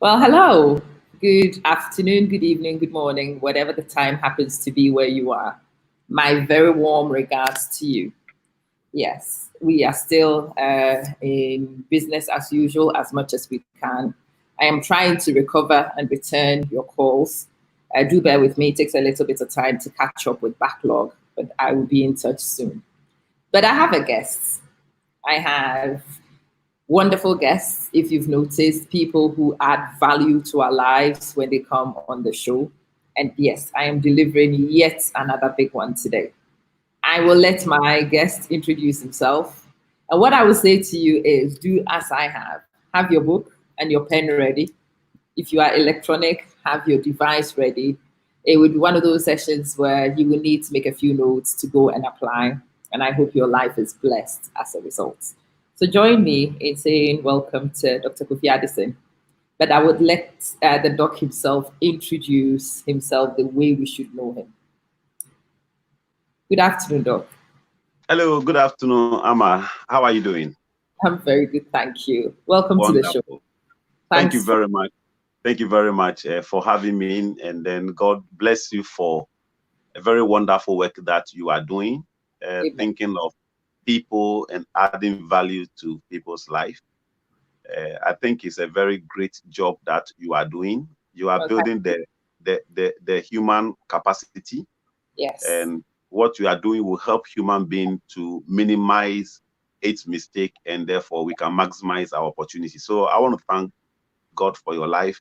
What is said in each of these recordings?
Well, hello. Good afternoon, good evening, good morning, whatever the time happens to be where you are. My very warm regards to you. Yes, we are still in business as usual as much as we can. I am trying to recover and return your calls. Do bear with me. It takes a little bit of time to catch up with backlog, but I will be in touch soon. But I have a guest. I have wonderful guests, if you've noticed, people who add value to our lives when they come on the show. And yes, I am delivering yet another big one today. I will let my guest introduce himself. And what I will say to you is do as I have. Have your book and your pen ready. If you are electronic, have your device ready. It would be one of those sessions where you will need to make a few notes to go and apply. And I hope your life is blessed as a result. So join me in saying welcome to Dr. Kofi Addison. But I would let the doc himself introduce himself the way we should know him. Good afternoon, Doc. Hello, good afternoon, Amma. How are you doing? I'm very good, thank you. Welcome Wonderful. to the show. Thank you very much. Thank you very much for having me in, and then God bless you for a very wonderful work that you are doing, thinking of people and adding value to people's life. I think it's a very great job that you are doing. You are building the human capacity. Yes. And what you are doing will help human being to minimize its mistake, and therefore we can maximize our opportunity. So I want to thank God for your life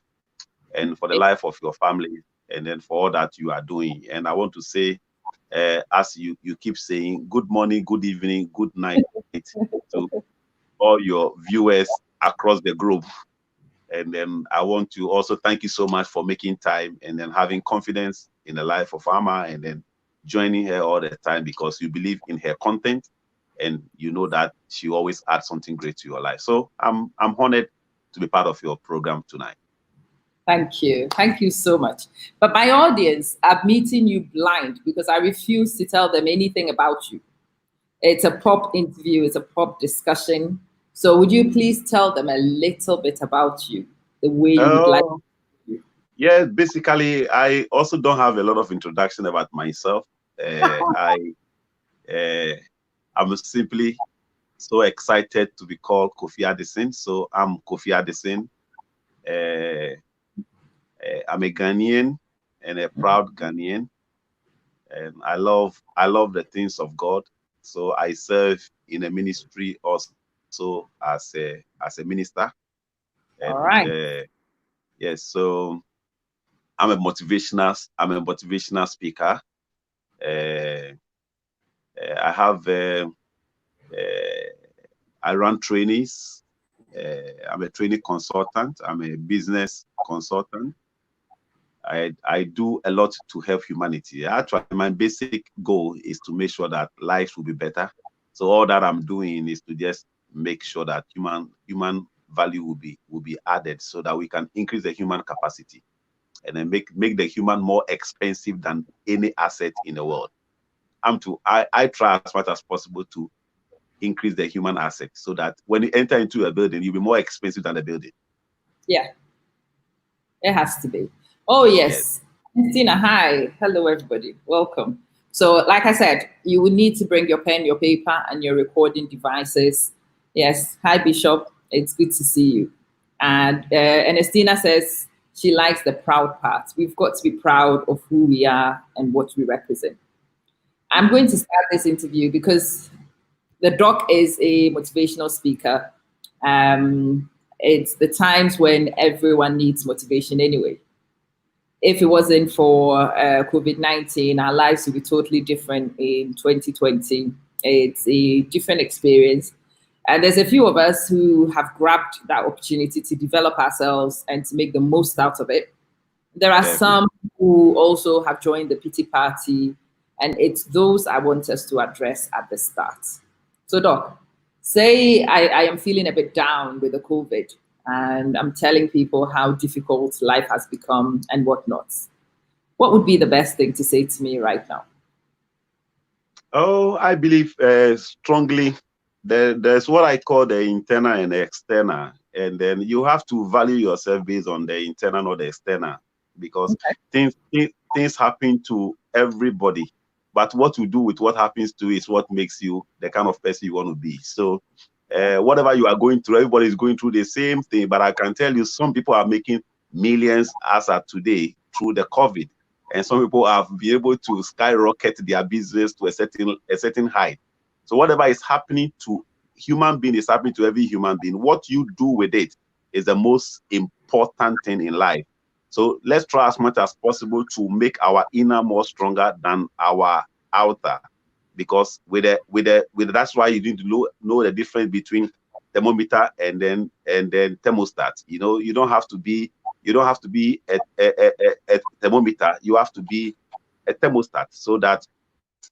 and for the life of your family, and then for all that you are doing. And I want to say, as you keep saying, good morning, good evening, good night to all your viewers across the globe. And then I want to also thank you so much for making time and then having confidence in the life of Amma, and then joining her all the time because you believe in her content and you know that she always adds something great to your life. So I'm honored to be part of your program tonight. Thank you. Thank you so much. But my audience are meeting you blind because I refuse to tell them anything about you. It's a pop interview, it's a pop discussion. So would you please tell them a little bit about you, the way you would like to? Yeah, basically, I also don't have a lot of introduction about myself. I'm simply so excited to be called Kofi Addison. So I'm Kofi Addison. I'm a Ghanaian and a proud Ghanaian, and I love the things of God. So I serve in a ministry also as a minister. And, all right. Yes, so I'm a motivational speaker. I have I run trainings. I'm a training consultant. I'm a business consultant. I do a lot to help humanity. Actually, my basic goal is to make sure that lives will be better. So all that I'm doing is to just make sure that human value will be added so that we can increase the human capacity and then make the human more expensive than any asset in the world. I try as much as possible to increase the human asset so that when you enter into a building, you'll be more expensive than the building. Yeah, it has to be. Oh, yes. Christina, hi. Hello, everybody. Welcome. So, like I said, you will need to bring your pen, your paper, and your recording devices. Yes. Hi, Bishop. It's good to see you. And Ernestina says she likes the proud part. We've got to be proud of who we are and what we represent. I'm going to start this interview because the doc is a motivational speaker. It's the times when everyone needs motivation anyway. If it wasn't for COVID-19, our lives would be totally different in 2020. It's a different experience. And there's a few of us who have grabbed that opportunity to develop ourselves and to make the most out of it. There are some who also have joined the pity party, and it's those I want us to address at the start. So, Doc, say I am feeling a bit down with the COVID, and I'm telling people how difficult life has become and whatnot. What would be the best thing to say to me right now? Oh, I believe strongly there's what I call the internal and the external. and then you have to value yourself based on the internal or the external, because things happen to everybody. But what you do with what happens to you is what makes you the kind of person you want to be. So whatever you are going through, everybody is going through the same thing. But I can tell you, some people are making millions as of today through the COVID. And some people have been able to skyrocket their business to a certain height. So whatever is happening to human being is happening to every human being. What you do with it is the most important thing in life. So let's try as much as possible to make our inner more stronger than our outer, because that's why you need to know the difference between thermometer and then thermostat. You don't have to be a thermometer. You have to be a thermostat, so that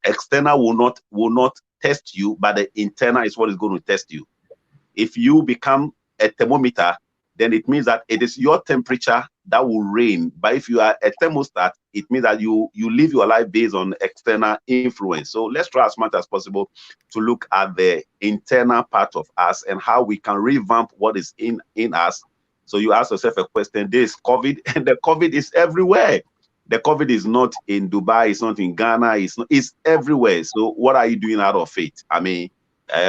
external will not test you, but the internal is what is going to test you. If you become a thermometer, then it means that it is your temperature that will reign. But if you are a thermostat, it means that you live your life based on external influence. So let's try as much as possible to look at the internal part of us and how we can revamp what is in us. So you ask yourself a question: this COVID, and the COVID is everywhere. The COVID is not in Dubai, it's not in Ghana, it's everywhere. So what are you doing out of it? I mean,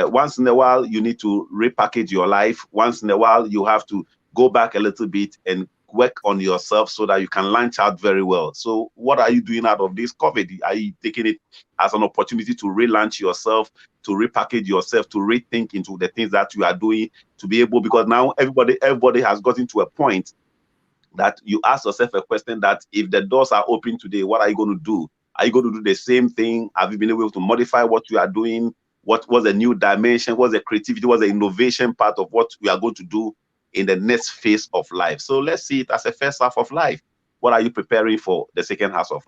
once in a while, you need to repackage your life. Once in a while, you have to go back a little bit and work on yourself so that you can launch out very well. So what are you doing out of this COVID? Are you taking it as an opportunity to relaunch yourself, to repackage yourself, to rethink into the things that you are doing, to be able, because now everybody has gotten to a point that you ask yourself a question that if the doors are open today, what are you going to do? Are you going to do the same thing? Have you been able to modify what you are doing? What was a new dimension? What's the creativity? What's the innovation part of what we are going to do in the next phase of life? So let's see it as a first half of life. What are you preparing for the second half of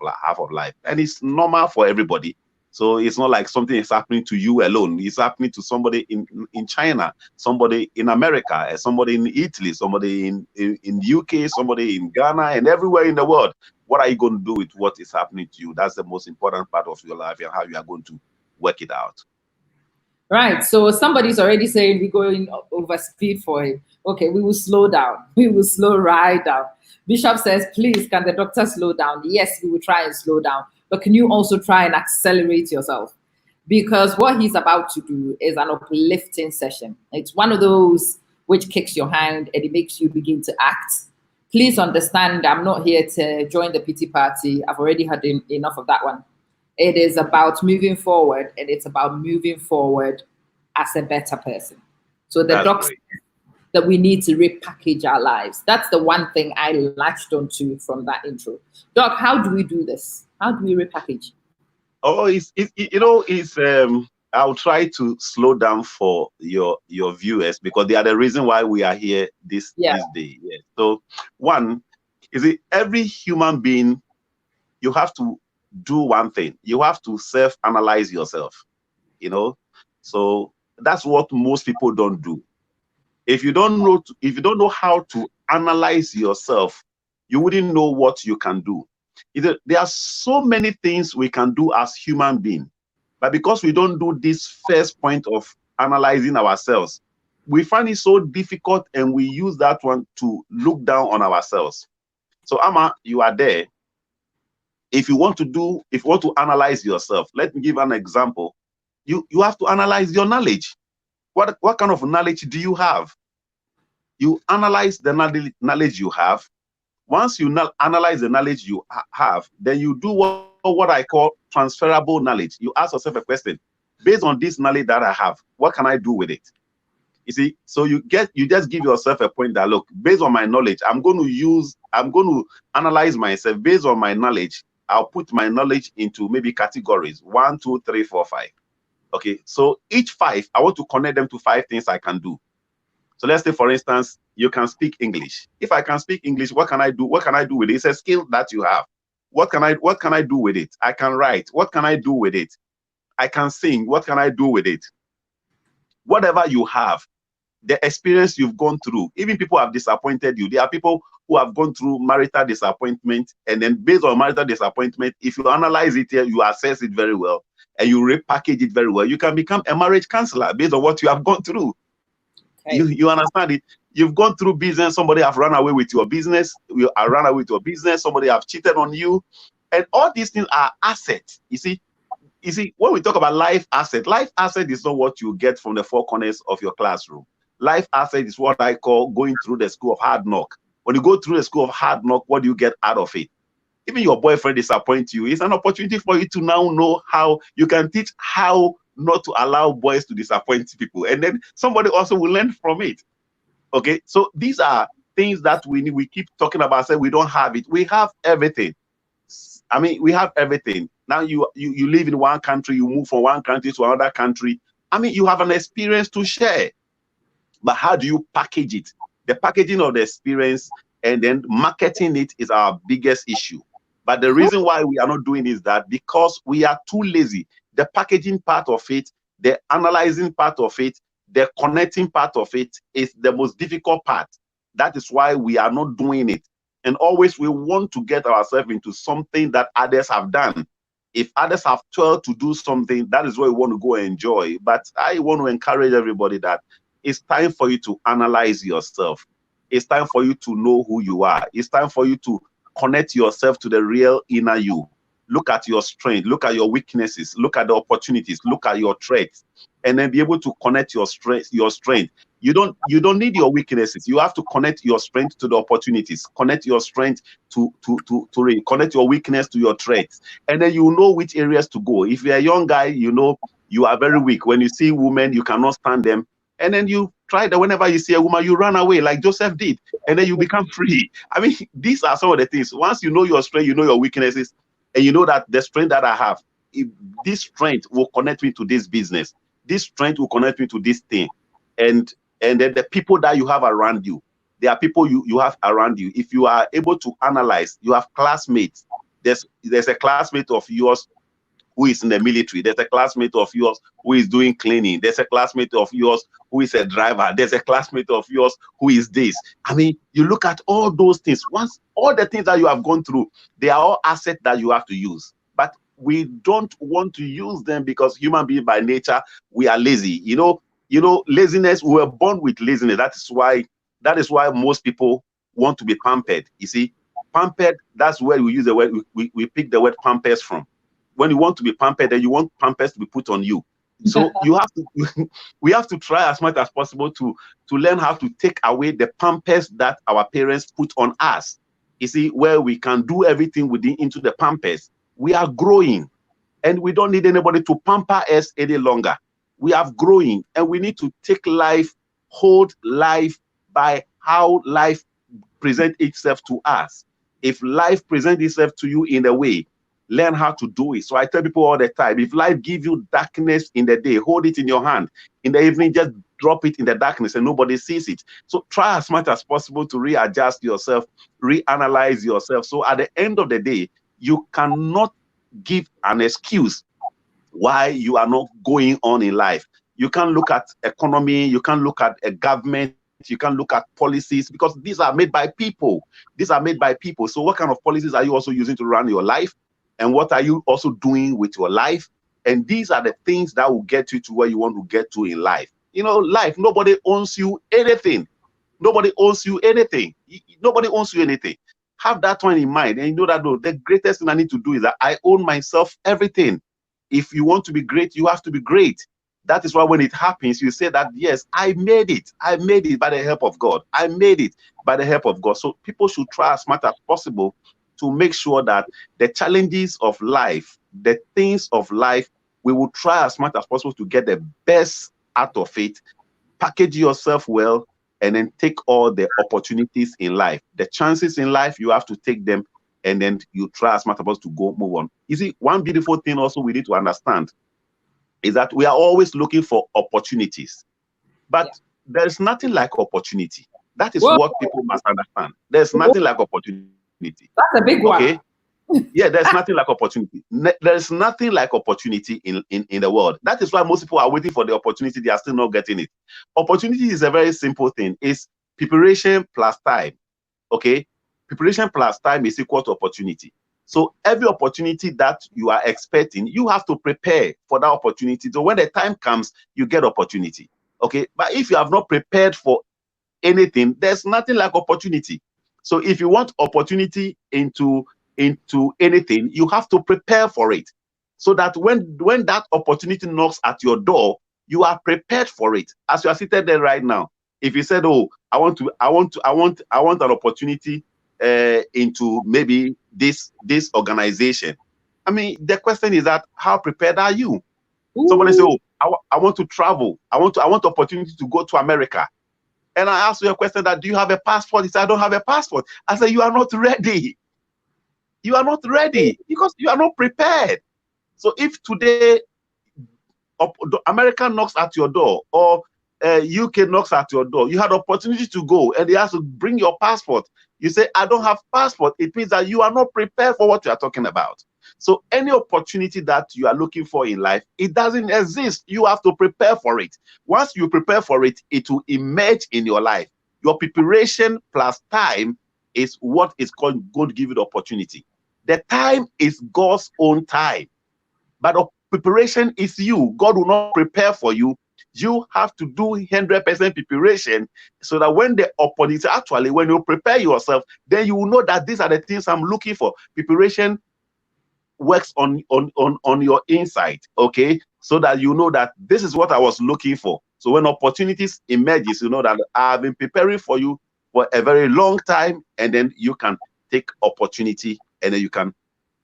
life? And it's normal for everybody. So it's not like something is happening to you alone. It's happening to somebody in China, somebody in America, somebody in Italy, somebody in UK, somebody in Ghana, and everywhere in the world. What are you going to do with what is happening to you? That's the most important part of your life, and how you are going to work it out. Right. So somebody's already saying we're going over speed for him. Okay, we will slow down. We will slow right down. Bishop says, please, can the doctor slow down? Yes, we will try and slow down. But can you also try and accelerate yourself? Because what he's about to do is an uplifting session. It's one of those which kicks your hand and it makes you begin to act. Please understand, I'm not here to join the pity party. I've already had enough of that one. It is about moving forward, and it's about moving forward as a better person. So the doc that we need to repackage our lives. That's the one thing I latched onto from that intro. Doc, how do we do this? How do we repackage? Oh, I'll try to slow down for your viewers, because they are the reason why we are here this day. Yeah. So one is every human being, you have to do one thing. You have to self-analyze yourself. So that's what most people don't do. If you don't know how to analyze yourself, you wouldn't know what you can do. There are so many things we can do as human beings, but because we don't do this first point of analyzing ourselves, we find it so difficult, and we use that one to look down on ourselves. So Amma, you are there. If you want to analyze yourself, let me give an example. You have to analyze your knowledge. What kind of knowledge do you have? You analyze the knowledge you have. Once you analyze the knowledge you have, then you do what I call transferable knowledge. You ask yourself a question: based on this knowledge that I have, what can I do with it? You see, so you just give yourself a point that, look, based on my knowledge, I'm going to analyze myself. Based on my knowledge, I'll put my knowledge into maybe categories 1, 2, 3, 4, 5. Okay, so each 5, I want to connect them to 5 things I can do. So let's say, for instance, you can speak English. If I can speak English, what can I do? What can I do with it? It's a skill that you have. What can I do with it? I can write. What can I do with it? I can sing. What can I do with it? Whatever you have, the experience you've gone through, even people have disappointed you. There are people who have gone through marital disappointment, and then based on marital disappointment, if you analyze it here, you assess it very well, and you repackage it very well, you can become a marriage counselor based on what you have gone through. Okay. You understand it? You've gone through business. Somebody have run away with your business. You are run away with your business. Somebody have cheated on you, and all these things are assets. You see, when we talk about life asset is not what you get from the four corners of your classroom. Life asset is what I call going through the school of hard knock. When you go through the school of hard knock, what do you get out of it? Even your boyfriend disappoints you, it's an opportunity for you to now know how you can teach how not to allow boys to disappoint people. And then somebody also will learn from it. Okay, so these are things that we keep talking about, say we don't have it. We have everything. I mean, we have everything. Now you live in one country, you move from one country to another country. I mean, you have an experience to share. But how do you package it? The packaging of the experience and then marketing it is our biggest issue. But the reason why we are not doing is that because we are too lazy. The packaging part of it, the analyzing part of it, the connecting part of it is the most difficult part. That is why we are not doing it. And always we want to get ourselves into something that others have done. If others have toiled to do something, that is what we want to go and enjoy. But I want to encourage everybody that it's time for you to analyze yourself. It's time for you to know who you are. It's time for you to connect yourself to the real inner you. Look at your strength, look at your weaknesses, look at the opportunities, look at your traits, and then be able to connect your strength. You don't need your weaknesses. You have to connect your strength to the opportunities. Connect your strength to connect your weakness to your traits, and then you know which areas to go. If you're a young guy, you know you are very weak. When you see women, you cannot stand them, and then you try that. Whenever you see a woman, you run away like Joseph did, and then you become free. I mean, these are some of the things. Once you know your strength, you know your weaknesses, and you know that the strength that I have, this strength will connect me to this business. This strength will connect me to this thing, and then the people that you have around you, there are people you have around you. If you are able to analyze, you have classmates. There's a classmate of yours who is in the military. There's a classmate of yours who is doing cleaning. There's a classmate of yours who is a driver. There's a classmate of yours who is this. I mean, you look at all those things. Once all the things that you have gone through, they are all assets that you have to use. But we don't want to use them because human beings by nature, we are lazy. You know, laziness, we were born with laziness. That is why most people want to be pampered. You see, pampered, that's where we use the word, we pick the word pampers from. When you want to be pampered, then you want pampers to be put on you. So you have to, we have to try as much as possible to learn how to take away the pampers that our parents put on us. You see, where we can do everything within into the pampers. We are growing, and we don't need anybody to pamper us any longer. We are growing, and we need to take life, hold life by how life presents itself to us. If life presents itself to you in a way, learn how to do it. So I tell people all the time, if life gives you darkness in the day, hold it in your hand. In the evening, just drop it in the darkness and nobody sees it. So try as much as possible to readjust yourself, reanalyze yourself. So at the end of the day, you cannot give an excuse why you are not going on in life. You can look at economy, you can look at a government, you can look at policies, because these are made by people. These are made by people. So what kind of policies are you also using to run your life? And what are you also doing with your life? And these are the things that will get you to where you want to get to in life. You know, life, nobody owns you anything. Nobody owns you anything. Nobody owns you anything. Have that one in mind. And you know that the greatest thing I need to do is that I own myself everything. If you want to be great, you have to be great. That is why when it happens, you say that, yes, I made it. I made it by the help of God. I made it by the help of God. So people should try as much as possible to make sure that the challenges of life, the things of life, we will try as much as possible to get the best out of it, package yourself well, and then take all the opportunities in life. The chances in life, you have to take them, and then you try as much as possible to go move on. You see, one beautiful thing also we need to understand is that we are always looking for opportunities, but there's nothing like opportunity. That is what people must understand. There's nothing like opportunity. That's a big one. Okay. Yeah, there's nothing like opportunity. There's nothing like opportunity in the world. That is why most people are waiting for the opportunity. They are still not getting it. Opportunity is a very simple thing. It's preparation plus time. Okay? Preparation plus time is equal to opportunity. So every opportunity that you are expecting, you have to prepare for that opportunity. So when the time comes, you get opportunity. Okay? But if you have not prepared for anything, there's nothing like opportunity. So if you want opportunity into anything, you have to prepare for it, so that when that opportunity knocks at your door, you are prepared for it. As you are seated there right now, if you said, "Oh, I want an opportunity into maybe this organization," I mean, the question is that how prepared are you? Ooh. Somebody say, "Oh, I want to travel. I want opportunity to go to America." And I asked you a question that, "Do you have a passport?" He said, "I don't have a passport." I said, "You are not ready. You are not ready because you are not prepared." So if today America knocks at your door, or UK knocks at your door, you had opportunity to go and they ask to bring your passport. You say, "I don't have passport." It means that you are not prepared for what you are talking about. So any opportunity that you are looking for in life, it doesn't exist. You have to prepare for it. Once you prepare for it, it will emerge in your life. Your preparation plus time is what is called going to give you the opportunity. The time is God's own time, but preparation is you. God will not prepare for you. You have to do 100% preparation, so that when the opportunity, actually, when you prepare yourself, then you will know that these are the things I'm looking for. Preparation works on your inside, okay, so that you know that this is what I was looking for. So when opportunities emerges, you know that I've been preparing for you for a very long time, and then you can take opportunity, and then you can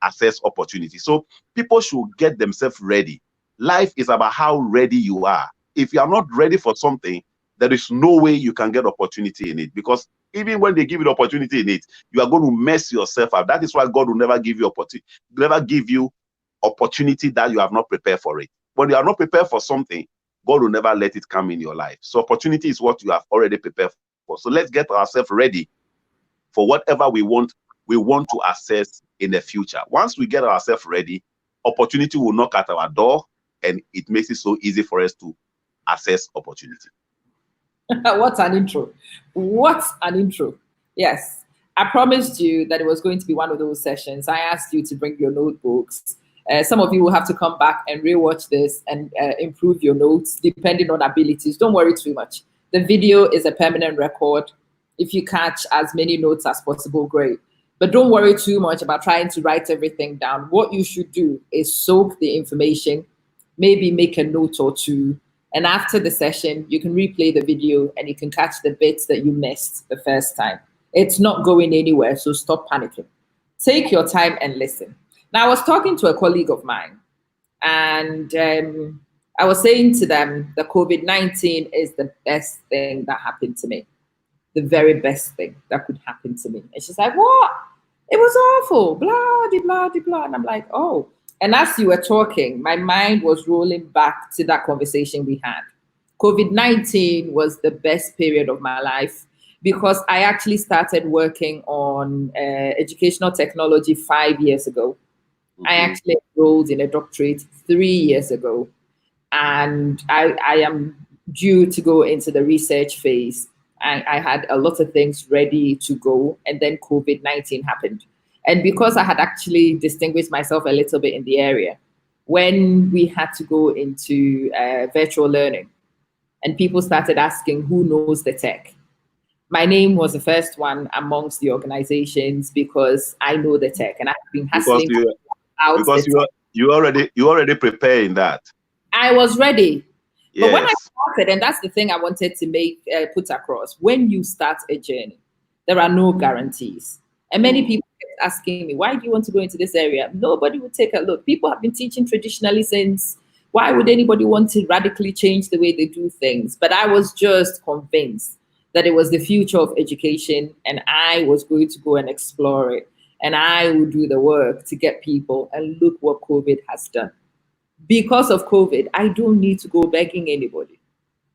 access opportunity. So people should get themselves ready. Life is about how ready you are. If you are not ready for something, there is no way you can get opportunity in it, because even when they give you the opportunity in it, you are going to mess yourself up. That is why God will never give you opportunity that you have not prepared for it. When you are not prepared for something, God will never let it come in your life. So opportunity is what you have already prepared for. So let's get ourselves ready for whatever we want to access in the future. Once we get ourselves ready, opportunity will knock at our door, and it makes it so easy for us to access opportunity. What an intro. What an intro. Yes. I promised you that it was going to be one of those sessions. I asked you to bring your notebooks. Some of you will have to come back and rewatch this and improve your notes depending on abilities. Don't worry too much. The video is a permanent record. If you catch as many notes as possible, great. But don't worry too much about trying to write everything down. What you should do is soak the information, maybe make a note or two, and after the session, you can replay the video and you can catch the bits that you missed the first time. It's not going anywhere, so stop panicking. Take your time and listen. Now, I was talking to a colleague of mine, and I was saying to them that COVID-19 is the best thing that happened to me. The very best thing that could happen to me. And she's like, "What? It was awful, blah, de, blah, de, blah." And I'm like, "Oh." And as you were talking, my mind was rolling back to that conversation we had. COVID-19 was the best period of my life because I actually started working on educational technology 5 years ago. Mm-hmm. I actually enrolled in a doctorate 3 years ago. And I am due to go into the research phase. I had a lot of things ready to go, and then COVID-19 happened. And because I had actually distinguished myself a little bit in the area, when we had to go into virtual learning and people started asking who knows the tech, my name was the first one amongst the organizations because I know the tech and I've been hustling because you already preparing that. I was ready. Yes. But when I started, and that's the thing I wanted to put across, when you start a journey, there are no guarantees. And many people kept asking me, "Why do you want to go into this area?" Nobody would take a look. People have been teaching traditionally since. Why would anybody want to radically change the way they do things? But I was just convinced that it was the future of education and I was going to go and explore it. And I would do the work to get people, and look what COVID has done. Because of COVID, I don't need to go begging anybody.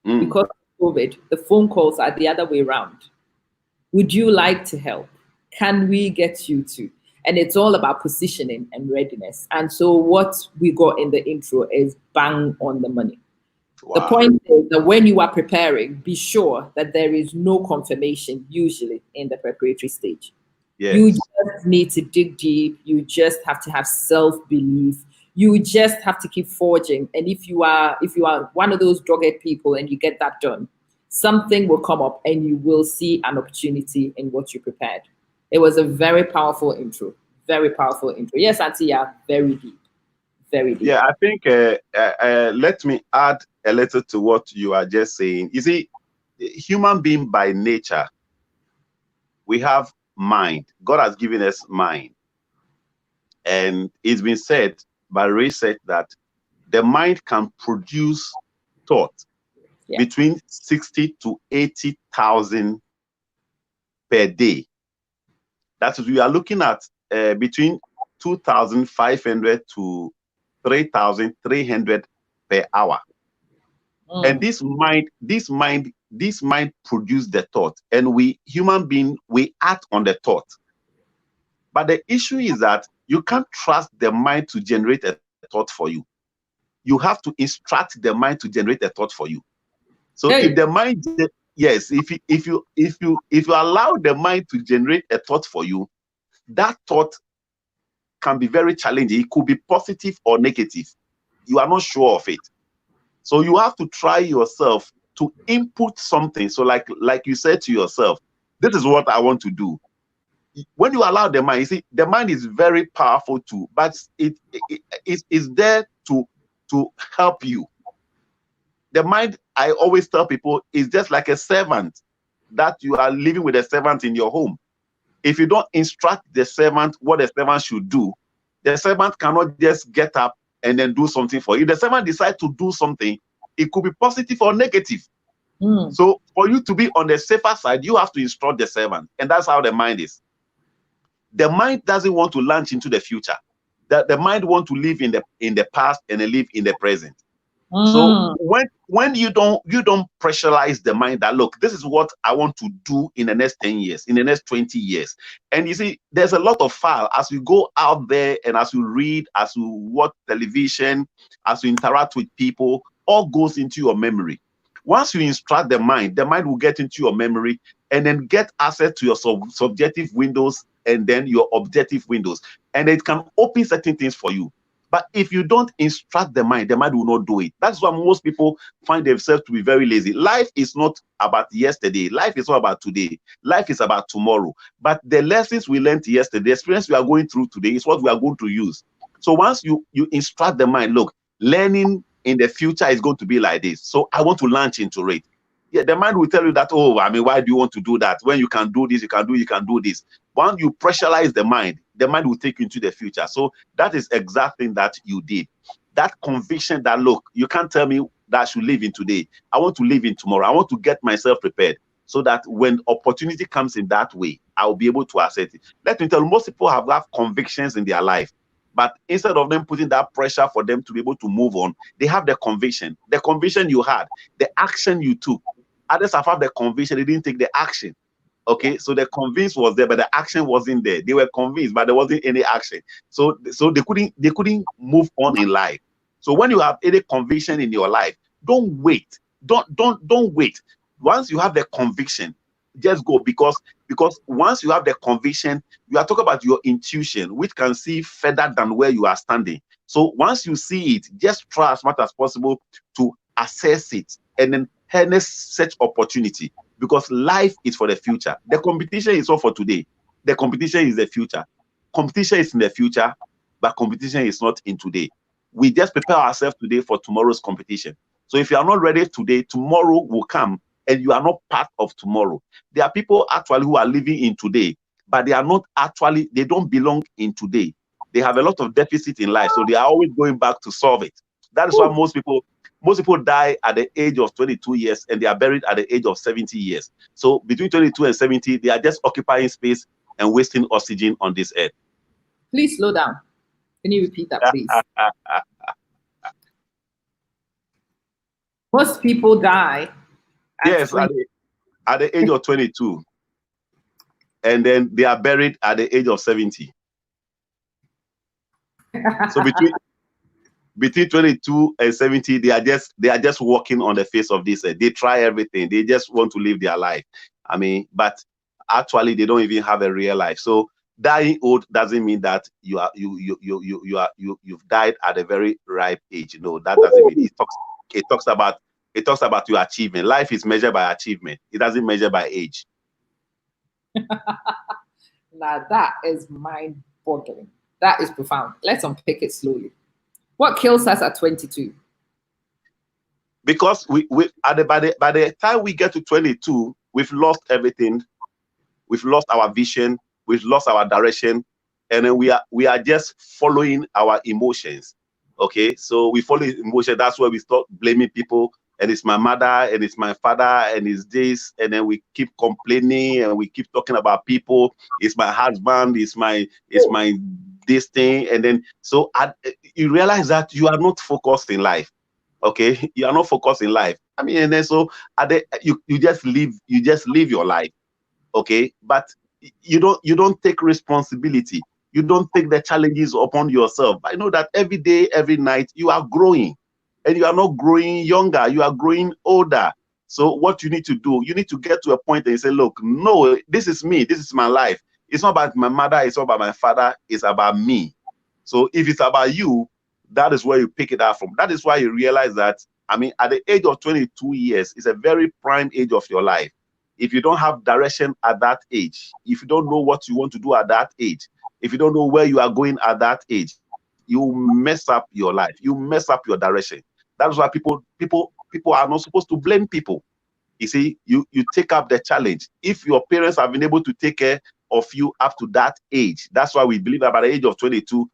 Because of COVID, the phone calls are the other way around. Would you like to help? Can we get you to? And it's all about positioning and readiness. And so what we got in the intro is bang on the money. Wow. The point is that when you are preparing, be sure that there is no confirmation usually in the preparatory stage. Yes. You just need to dig deep. You just have to have self-belief. You just have to keep forging. And if you are one of those dogged people and you get that done, something will come up and you will see an opportunity in what you prepared. It was a very powerful intro. Very powerful intro. Yes, Auntie, yeah, very deep. Very deep. Yeah, I think let me add a little to what you are just saying. You see, human being by nature, we have mind. God has given us mind. And it's been said by research that the mind can produce thought between 60 to 80,000 per day. That is, we are looking at between 2,500 to 3,300 per hour. And this mind produce the thought, and we human being, we act on the thought. But the issue is that you can't trust the mind to generate a thought for you. You have to instruct the mind to generate a thought for you. So if the mind, yes, if you allow the mind to generate a thought for you, that thought can be very challenging. It could be positive or negative. You are not sure of it. So you have to try yourself to input something. So like you said to yourself, this is what I want to do. When you allow the mind, you see, the mind is very powerful too, but it is there to help you. The mind, I always tell people, is just like a servant that you are living with a servant in your home. If you don't instruct the servant what the servant should do, the servant cannot just get up and then do something for you. If the servant decides to do something, it could be positive or negative. So for you to be on the safer side, you have to instruct the servant. And that's how the mind is. The mind doesn't want to launch into the future. The mind wants to live in the past and live in the present. So when you don't pressurize the mind that, look, this is what I want to do in the next 10 years, in the next 20 years. And you see, there's a lot of file as we go out there, and as we read, as we watch television, as we interact with people, all goes into your memory. Once you instruct the mind will get into your memory and then get access to your subjective windows and then your objective windows. And it can open certain things for you. But if you don't instruct the mind will not do it. That's why most people find themselves to be very lazy. Life is not about yesterday. Life is not about today. Life is about tomorrow. But the lessons we learned yesterday, the experience we are going through today is what we are going to use. So once you instruct the mind, look, learning in the future is going to be like this. So I want to launch into it. Yeah, the mind will tell you that, oh, I mean, why do you want to do that? When you can do this, you can do this. Once you pressurize the mind will take you into the future. So that is exactly that you did. That conviction that, look, you can't tell me that I should live in today. I want to live in tomorrow. I want to get myself prepared so that when opportunity comes in that way, I'll be able to accept it. Let me tell you, most people have convictions in their life. But instead of them putting that pressure for them to be able to move on, they have the conviction. The conviction you had, the action you took. Others have had the conviction, they didn't take the action. Okay, so the convince was there, but the action wasn't there. They were convinced, but there wasn't any action. So they couldn't move on in life. So when you have any conviction in your life, don't wait. Don't wait. Once you have the conviction, just go, because once you have the conviction, you are talking about your intuition, which can see further than where you are standing. So once you see it, just try as much as possible to assess it and then harness such opportunity, because life is for the future. The competition is not for today. The competition is the future. Competition is in the future, but competition is not in today. We just prepare ourselves today for tomorrow's competition. So if you are not ready today, tomorrow will come and you are not part of tomorrow. There are people actually who are living in today, but they are not actually, they don't belong in today. They have a lot of deficit in life, so they are always going back to solve it. That is why most people die at the age of 22 years and they are buried at the age of 70 years. So between 22 and 70, they are just occupying space and wasting oxygen on this earth. Please slow down. Can you repeat that, please? Most people die at the age of 22. And then they are buried at the age of 70. So between 22 and 70, they are just walking on the face of this earth. They try everything. They just want to live their life. I mean, but actually they don't even have a real life. So dying old doesn't mean that you've died at a very ripe age. No, that doesn't mean it. Talks about it talks about your achievement. Life is measured by achievement. It doesn't measure by age. Now that is mind-boggling. That is profound. Let's unpick it slowly. What kills us at 22? Because by the time we get to 22, we've lost everything. We've lost our vision. We've lost our direction, and then we are just following our emotions. Okay, so we follow emotion. That's where we start blaming people. And it's my mother, and it's my father, and it's this, and then we keep complaining, and we keep talking about people. It's my husband, it's my this thing, and then so you realize that you are not focused in life. Okay, you are not focused in life. I mean, and then so you just live your life. Okay, but you don't take responsibility. You don't take the challenges upon yourself. I know that every day, every night, you are growing. And you are not growing younger, you are growing older. So what you need to do, you need to get to a point and you say, look, no, this is me, this is my life. It's not about my mother, it's not about my father, it's about me. So if it's about you, that is where you pick it up from. That is why you realize that, I mean, at the age of 22 years, it's a very prime age of your life. If you don't have direction at that age, if you don't know what you want to do at that age, if you don't know where you are going at that age, you mess up your life, you mess up your direction. That's why people are not supposed to blame people. You see, you take up the challenge. If your parents have been able to take care of you up to that age, that's why we believe that by the age of 22,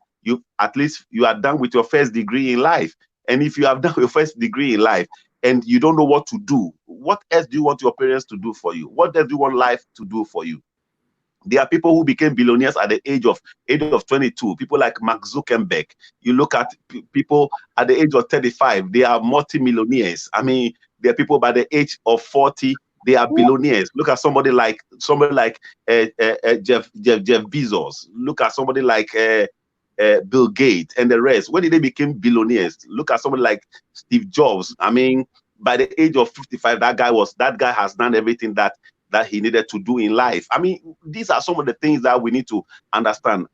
at least you are done with your first degree in life. And if you have done your first degree in life and you don't know what to do, what else do you want your parents to do for you? What else do you want life to do for you? There are people who became billionaires at the age of 22. People like Mark Zuckerberg. You look at people at the age of 35, they are multimillionaires. I mean, there are people by the age of 40, they are billionaires. Look at somebody like Jeff Bezos. Look at somebody like Bill Gates and the rest. When did they become billionaires? Look at somebody like Steve Jobs. I mean, by the age of 55, that guy has done everything that he needed to do in life. I mean, these are some of the things that we need to understand.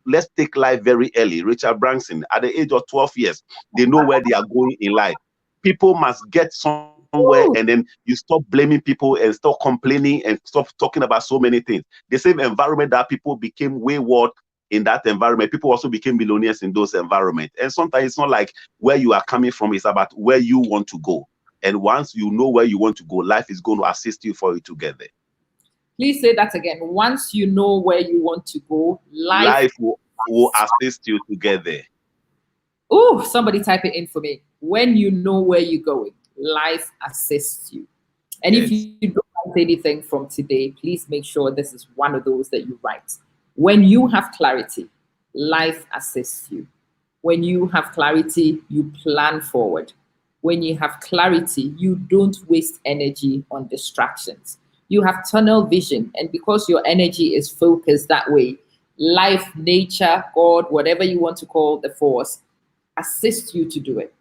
Let's take life very early. Richard Branson, at the age of 12 years, they know where they are going in life. People must get somewhere, and then you stop blaming people and stop complaining and stop talking about so many things. The same environment that people became wayward in that environment, people also became millionaires in those environments. And sometimes it's not like where you are coming from, it's about where you want to go. And once you know where you want to go, life is going to assist you for you to get there. Please say that again. Once you know where you want to go, life will assist you to get there. Oh, somebody type it in for me. When you know where you're going, life assists you. And yes. If you don't write anything from today, please make sure this is one of those that you write. When you have clarity, life assists you. When you have clarity, you plan forward. When you have clarity, you don't waste energy on distractions. You have tunnel vision, and because your energy is focused that way, life, nature, God, whatever you want to call the force, assists you to do it.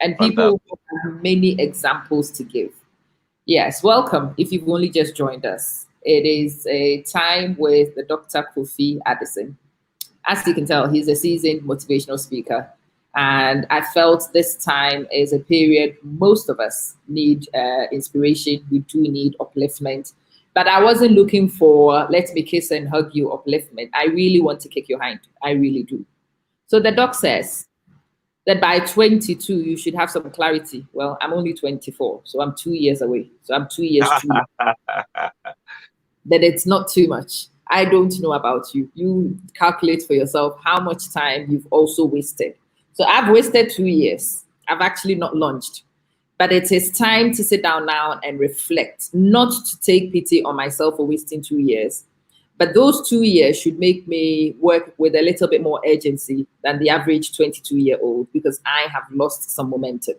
And people have many examples to give. Yes, welcome if you've only just joined us. It is a time with the Dr. Kofi Addison. As you can tell, he's a seasoned motivational speaker. And I felt this time is a period most of us need inspiration. We do need upliftment. But I wasn't looking for let me kiss and hug you upliftment. I really want to kick your hand. I really do. So the doc says that by 22, you should have some clarity. Well, I'm only 24, so I'm 2 years away. So I'm 2 years too late. That it's not too much. I don't know about you. You calculate for yourself how much time you've also wasted. So I've wasted 2 years. I've actually not launched. But it is time to sit down now and reflect, not to take pity on myself for wasting 2 years. But those 2 years should make me work with a little bit more urgency than the average 22-year-old because I have lost some momentum.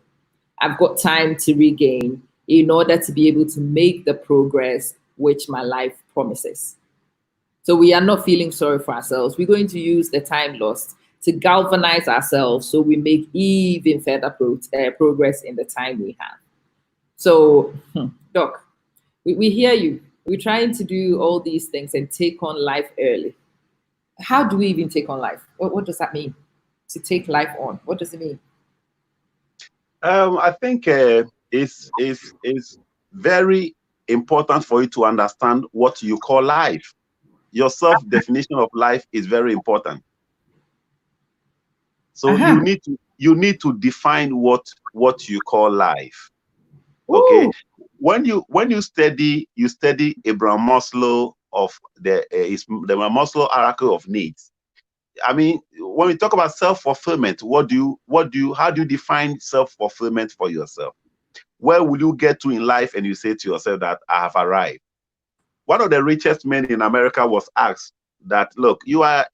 I've got time to regain in order to be able to make the progress which my life promises. So we are not feeling sorry for ourselves. We're going to use the time lost to galvanize ourselves so we make even further progress in the time we have. So, Doc, we hear you. We're trying to do all these things and take on life early. How do we even take on life? What does that mean? To take life on? What does it mean? I think is very important for you to understand what you call life. Your self-definition of life is very important. So Uh-huh. you need to define what you call life. Okay. Ooh. When you study Abraham Maslow of the Maslow hierarchy of needs. I mean, when we talk about self-fulfillment, how do you define self-fulfillment for yourself? Where will you get to in life and you say to yourself that I have arrived? One of the richest men in America was asked that, look, you are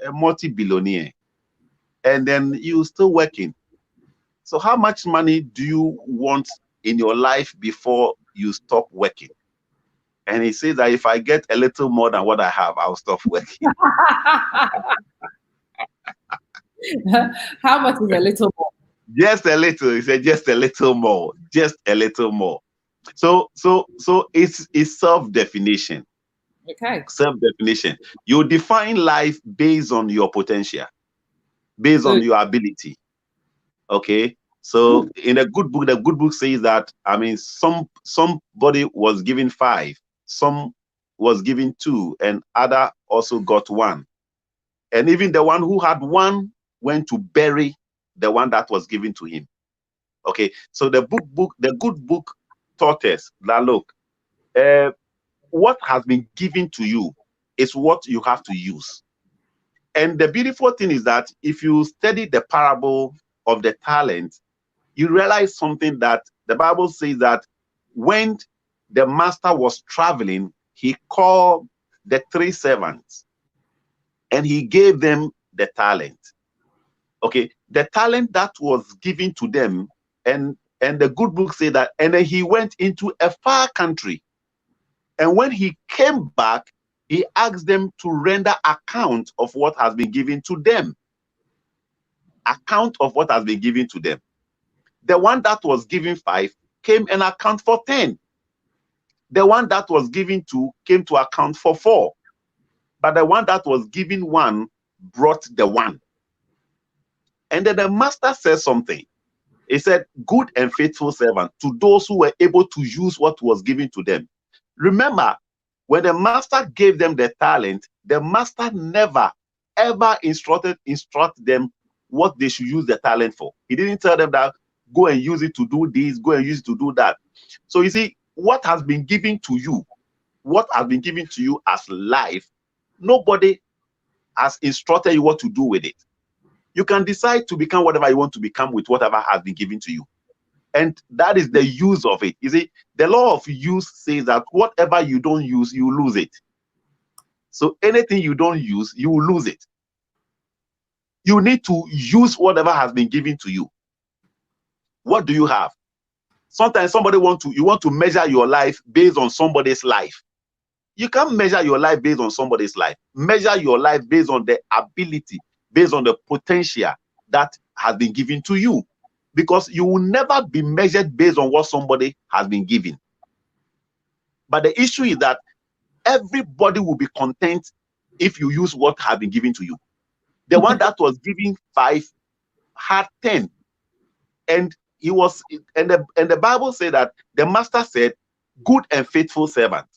a multi-billionaire and then you still working. So how much money do you want in your life before you stop working? And he says that if I get a little more than what I have, I'll stop working. How much is a little more? Just a little. He said, just a little more. Just a little more. So it's self-definition. Okay. Self-definition. You define life based on your potential, based on Good. your ability. Okay. So in a good book, the good book says that, I mean, somebody was given 5, some was given 2, and other also got 1. And even the one who had 1 went to bury the one that was given to him. Okay. So the good book taught us that, look, what has been given to you is what you have to use. And the beautiful thing is that if you study the parable of the talent, you realize something, that the Bible says that when the master was traveling, he called the 3 servants and he gave them the talent. Okay, the talent that was given to them, and the good book say that, and then he went into a far country. And when he came back, he asked them to render account of what has been given to them. Account of what has been given to them. The one that was given 5 came and account for 10. The one that was given 2 came to account for 4. But the one that was given 1 brought the 1. And then the master says something. He said, good and faithful servant, to those who were able to use what was given to them. Remember, when the master gave them the talent, the master never, ever instruct them what they should use the talent for. He didn't tell them that, go and use it to do this, go and use it to do that. So you see, what has been given to you, as life, nobody has instructed you what to do with it. You can decide to become whatever you want to become with whatever has been given to you. And that is the use of it. You see, the law of use says that whatever you don't use, you lose it. So anything you don't use, you will lose it. You need to use whatever has been given to you. What do you have? Sometimes you want to measure your life based on somebody's life. You can't measure your life based on somebody's life. Measure your life based on the ability, based on the potential that has been given to you. Because you will never be measured based on what somebody has been given. But the issue is that everybody will be content if you use what has been given to you. The one that was given 5 had 10. And the Bible said that the master said, good and faithful servant.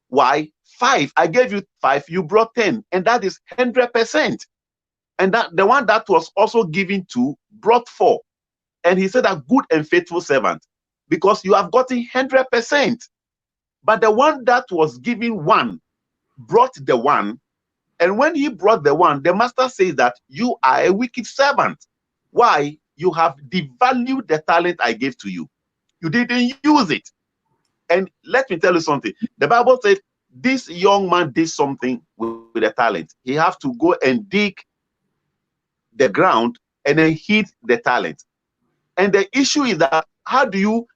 Why? 5. I gave you 5, you brought 10, and that is 100%. And that the one that was also given 2 brought 4. And he said that good and faithful servant, because you have gotten 100%. But the one that was given 1 brought the 1. And when he brought the 1, the master says that you are a wicked servant. Why? You have devalued the talent I gave to you. You didn't use it. And let me tell you something. The Bible says this young man did something with the talent. He has to go and dig the ground and then hid the talent. And the issue is that how do you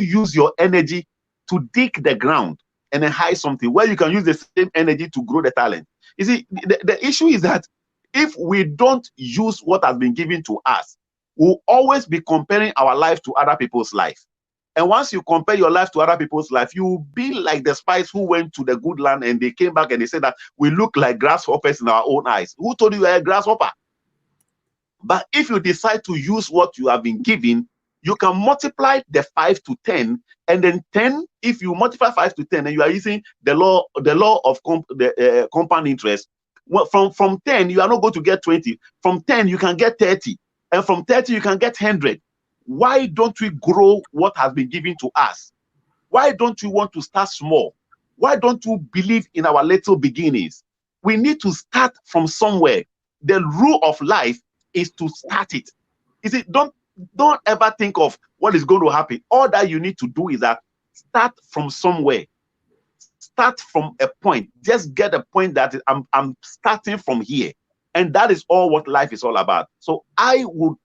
use your energy to dig the ground and then hide something where you can use the same energy to grow the talent? You see, the issue is that if we don't use what has been given to us, we'll always be comparing our life to other people's life. And once you compare your life to other people's life, you will be like the spies who went to the good land and they came back and they said that we look like grasshoppers in our own eyes. Who told you you're a grasshopper? But if you decide to use what you have been given, You can multiply the 5 to 10, and then 10, if you multiply 5 to 10, and you are using the law of compound interest, well, from 10, you are not going to get 20. From 10, you can get 30. And from 30, you can get 100. Why don't we grow what has been given to us? Why don't you want to start small? Why don't you believe in our little beginnings? We need to start from somewhere. The rule of life is to start it. You see, don't ever think of what is going to happen. All that you need to do is that start from somewhere. Start from a point. Just get a point that I'm starting from here. And that is all what life is all about. So I would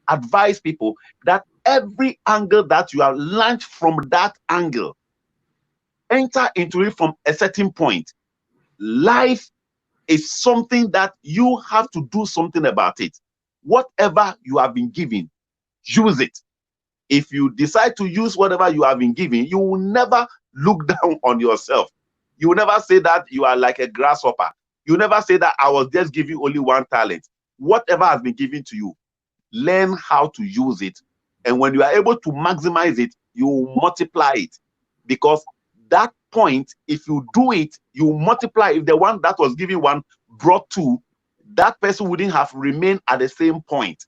advise people that every angle that you have launched from that angle, enter into it from a certain point. Life is something that you have to do something about it. Whatever you have been given, use it. If you decide to use whatever you have been given, you will never look down on yourself. You will never say that you are like a grasshopper. You will never say that I was just giving only one talent. Whatever has been given to you, learn how to use it. And when you are able to maximize it, you will multiply it. Because that point, if you do it, you multiply. If the one that was giving one brought two, that person wouldn't have remained at the same point.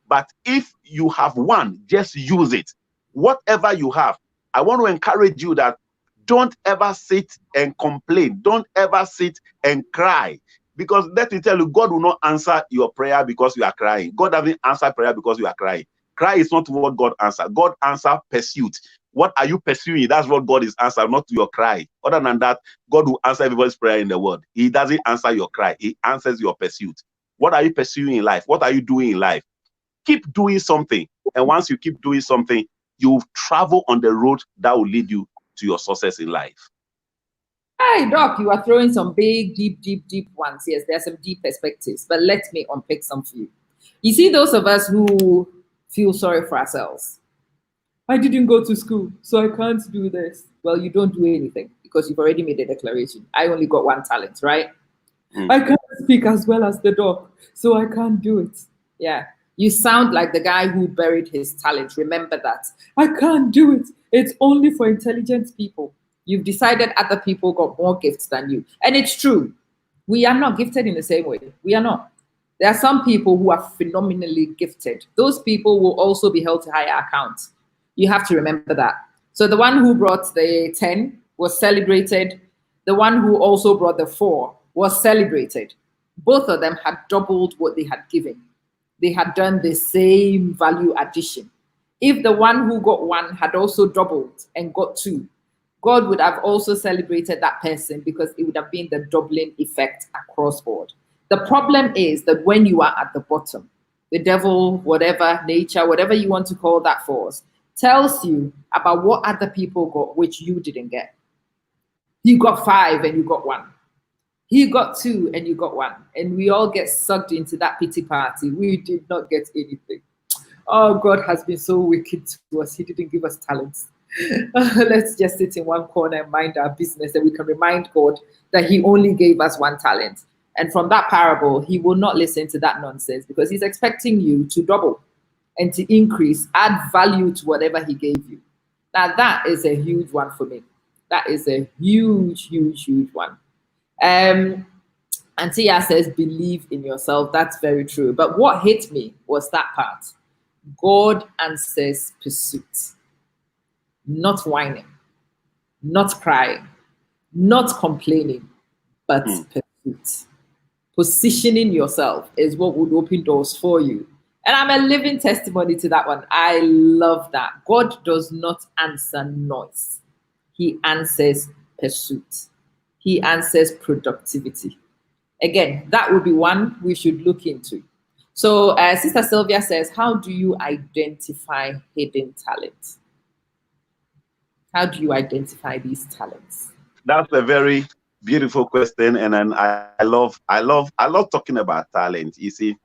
But if you have one, just use it. Whatever you have, I want to encourage you that don't ever sit and complain. Don't ever sit and cry. Because let me tell you, God will not answer your prayer because you are crying. God doesn't answer prayer because you are crying. Cry is not what God answers. God answers pursuit. What are you pursuing? That's what God is answering, not your cry. Other than that, God will answer everybody's prayer in the world. He doesn't answer your cry. He answers your pursuit. What are you pursuing in life? What are you doing in life? Keep doing something. And once you keep doing something, you travel on the road that will lead you to your success in life. Hi, Doc, you are throwing some big, deep ones. Yes, there are some deep perspectives, but let me unpick some for you. You see, those of us who feel sorry for ourselves. I didn't go to school, so I can't do this. Well, you don't do anything because you've already made a declaration. I only got one talent, right? I can't speak as well as the dog, so I can't do it. Yeah. You sound like the guy who buried his talent. Remember that. I can't do it. It's only for intelligent people. You've decided other people got more gifts than you. And it's true. We are not gifted in the same way. We are not. There are some people who are phenomenally gifted. Those people will also be held to higher account. You have to remember that. So the one who brought the 10 was celebrated. The one who also brought the 4 was celebrated. Both of them had doubled what they had given. They had done the same value addition. If the one who got 1 had also doubled and got 2, God would have also celebrated that person because it would have been the doubling effect across board. The problem is that when you are at the bottom, the devil, whatever, nature, whatever you want to call that force, tells you about what other people got, which you didn't get. He got 5 and you got 1. He got 2 and you got 1. And we all get sucked into that pity party. We did not get anything. Oh, God has been so wicked to us. He didn't give us talents. Let's just sit in one corner and mind our business, and we can remind God that he only gave us 1 talent. And from that parable, he will not listen to that nonsense because he's expecting you to double and to increase, add value to whatever he gave you. Now, that is a huge one for me. That is a huge one. Antia says, believe in yourself. That's very true. But what hit me was that part. God answers pursuit. Not whining, not crying, not complaining, but pursuit. Positioning yourself is what would open doors for you. And I'm a living testimony to that one. I love that. God does not answer noise. He answers pursuit. He answers productivity. Again, that would be one we should look into. So Sister Sylvia says, how do you identify hidden talent? How do you identify these talents? That's a very beautiful question, and then I love talking about talent. You see,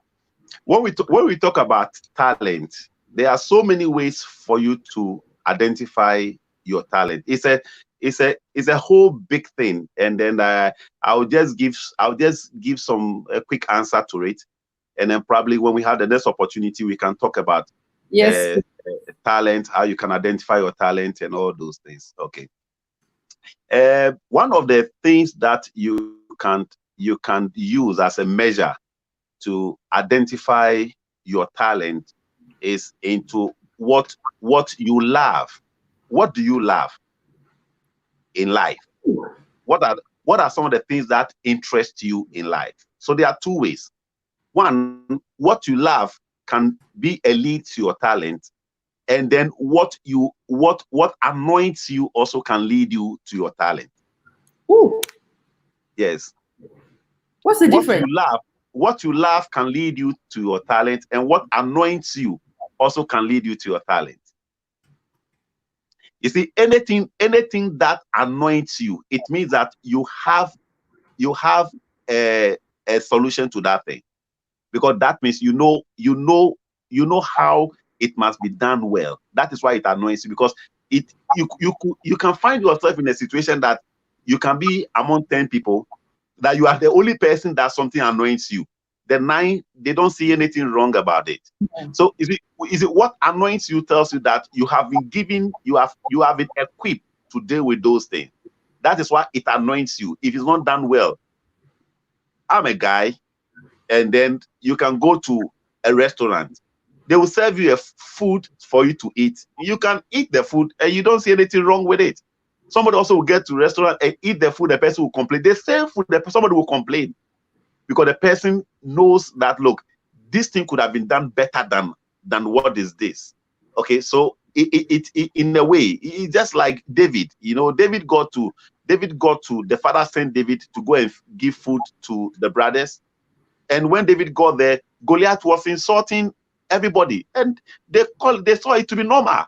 when we talk about talent, there are so many ways for you to identify your talent. It's a whole big thing, and then I'll just give some a quick answer to it, and then probably when we have the next opportunity, we can talk about Yes. talent, how you can identify your talent and all those things. Okay. One of the things that you can use as a measure to identify your talent is into what you love. What do you love in life? What are some of the things that interest you in life? So there are two ways. One, what you love can be a lead to your talent, and then what annoys you also can lead you to your talent. Ooh. Yes. What's the difference? What you love can lead you to your talent, and what annoys you also can lead you to your talent. You see, anything that annoys you, it means that you have a solution to that thing, because that means you know how it must be done well. That is why it annoys you, because you can find yourself in a situation that you can be among 10 people, that you are the only person that something annoys you. The 9, they don't see anything wrong about it. So is it what annoys you tells you that you have been given, you have been equipped to deal with those things. That is why it annoys you. If it's not done well, I'm a guy, and then you can go to a restaurant. They will serve you a food for you to eat. You can eat the food and you don't see anything wrong with it. Somebody also will get to a restaurant and eat the food, the person will complain. The same food, somebody will complain, because the person knows that, look, this thing could have been done better than what is this. Okay, so it in a way, it's just like David. David got to the father sent David to go and give food to the brothers. And when David got there, Goliath was insulting everybody, and they saw it to be normal.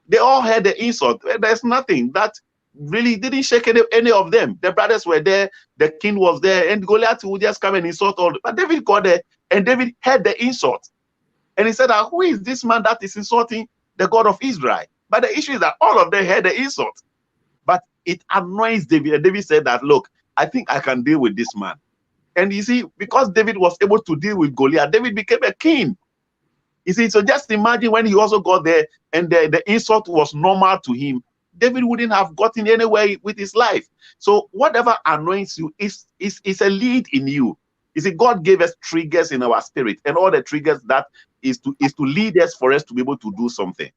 They all heard the insult. There's nothing that really didn't shake any of them. The brothers were there, the king was there, and Goliath would just come and insult all. But David got there, and David heard the insult, and he said, "Who is this man that is insulting the God of Israel?" But the issue is that all of them heard the insult, but it annoys David. And David said that, "Look, I think I can deal with this man." And you see, because David was able to deal with Goliath, David became a king. You see, so just imagine when he also got there and the insult was normal to him, David wouldn't have gotten anywhere with his life. So whatever annoys you is a lead in you. You see, God gave us triggers in our spirit, and all the triggers that is to lead us for us to be able to do something.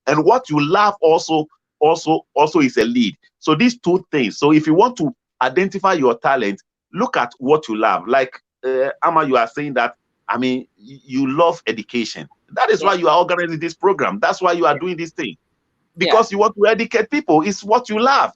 And what you love also is a lead. So these two things. So if you want to identify your talent, look at what you love. Like Amma, you are saying that, I mean, you love education. That is why you are organizing this program. That's why you are doing this thing. Because you want to educate people. It's what you love.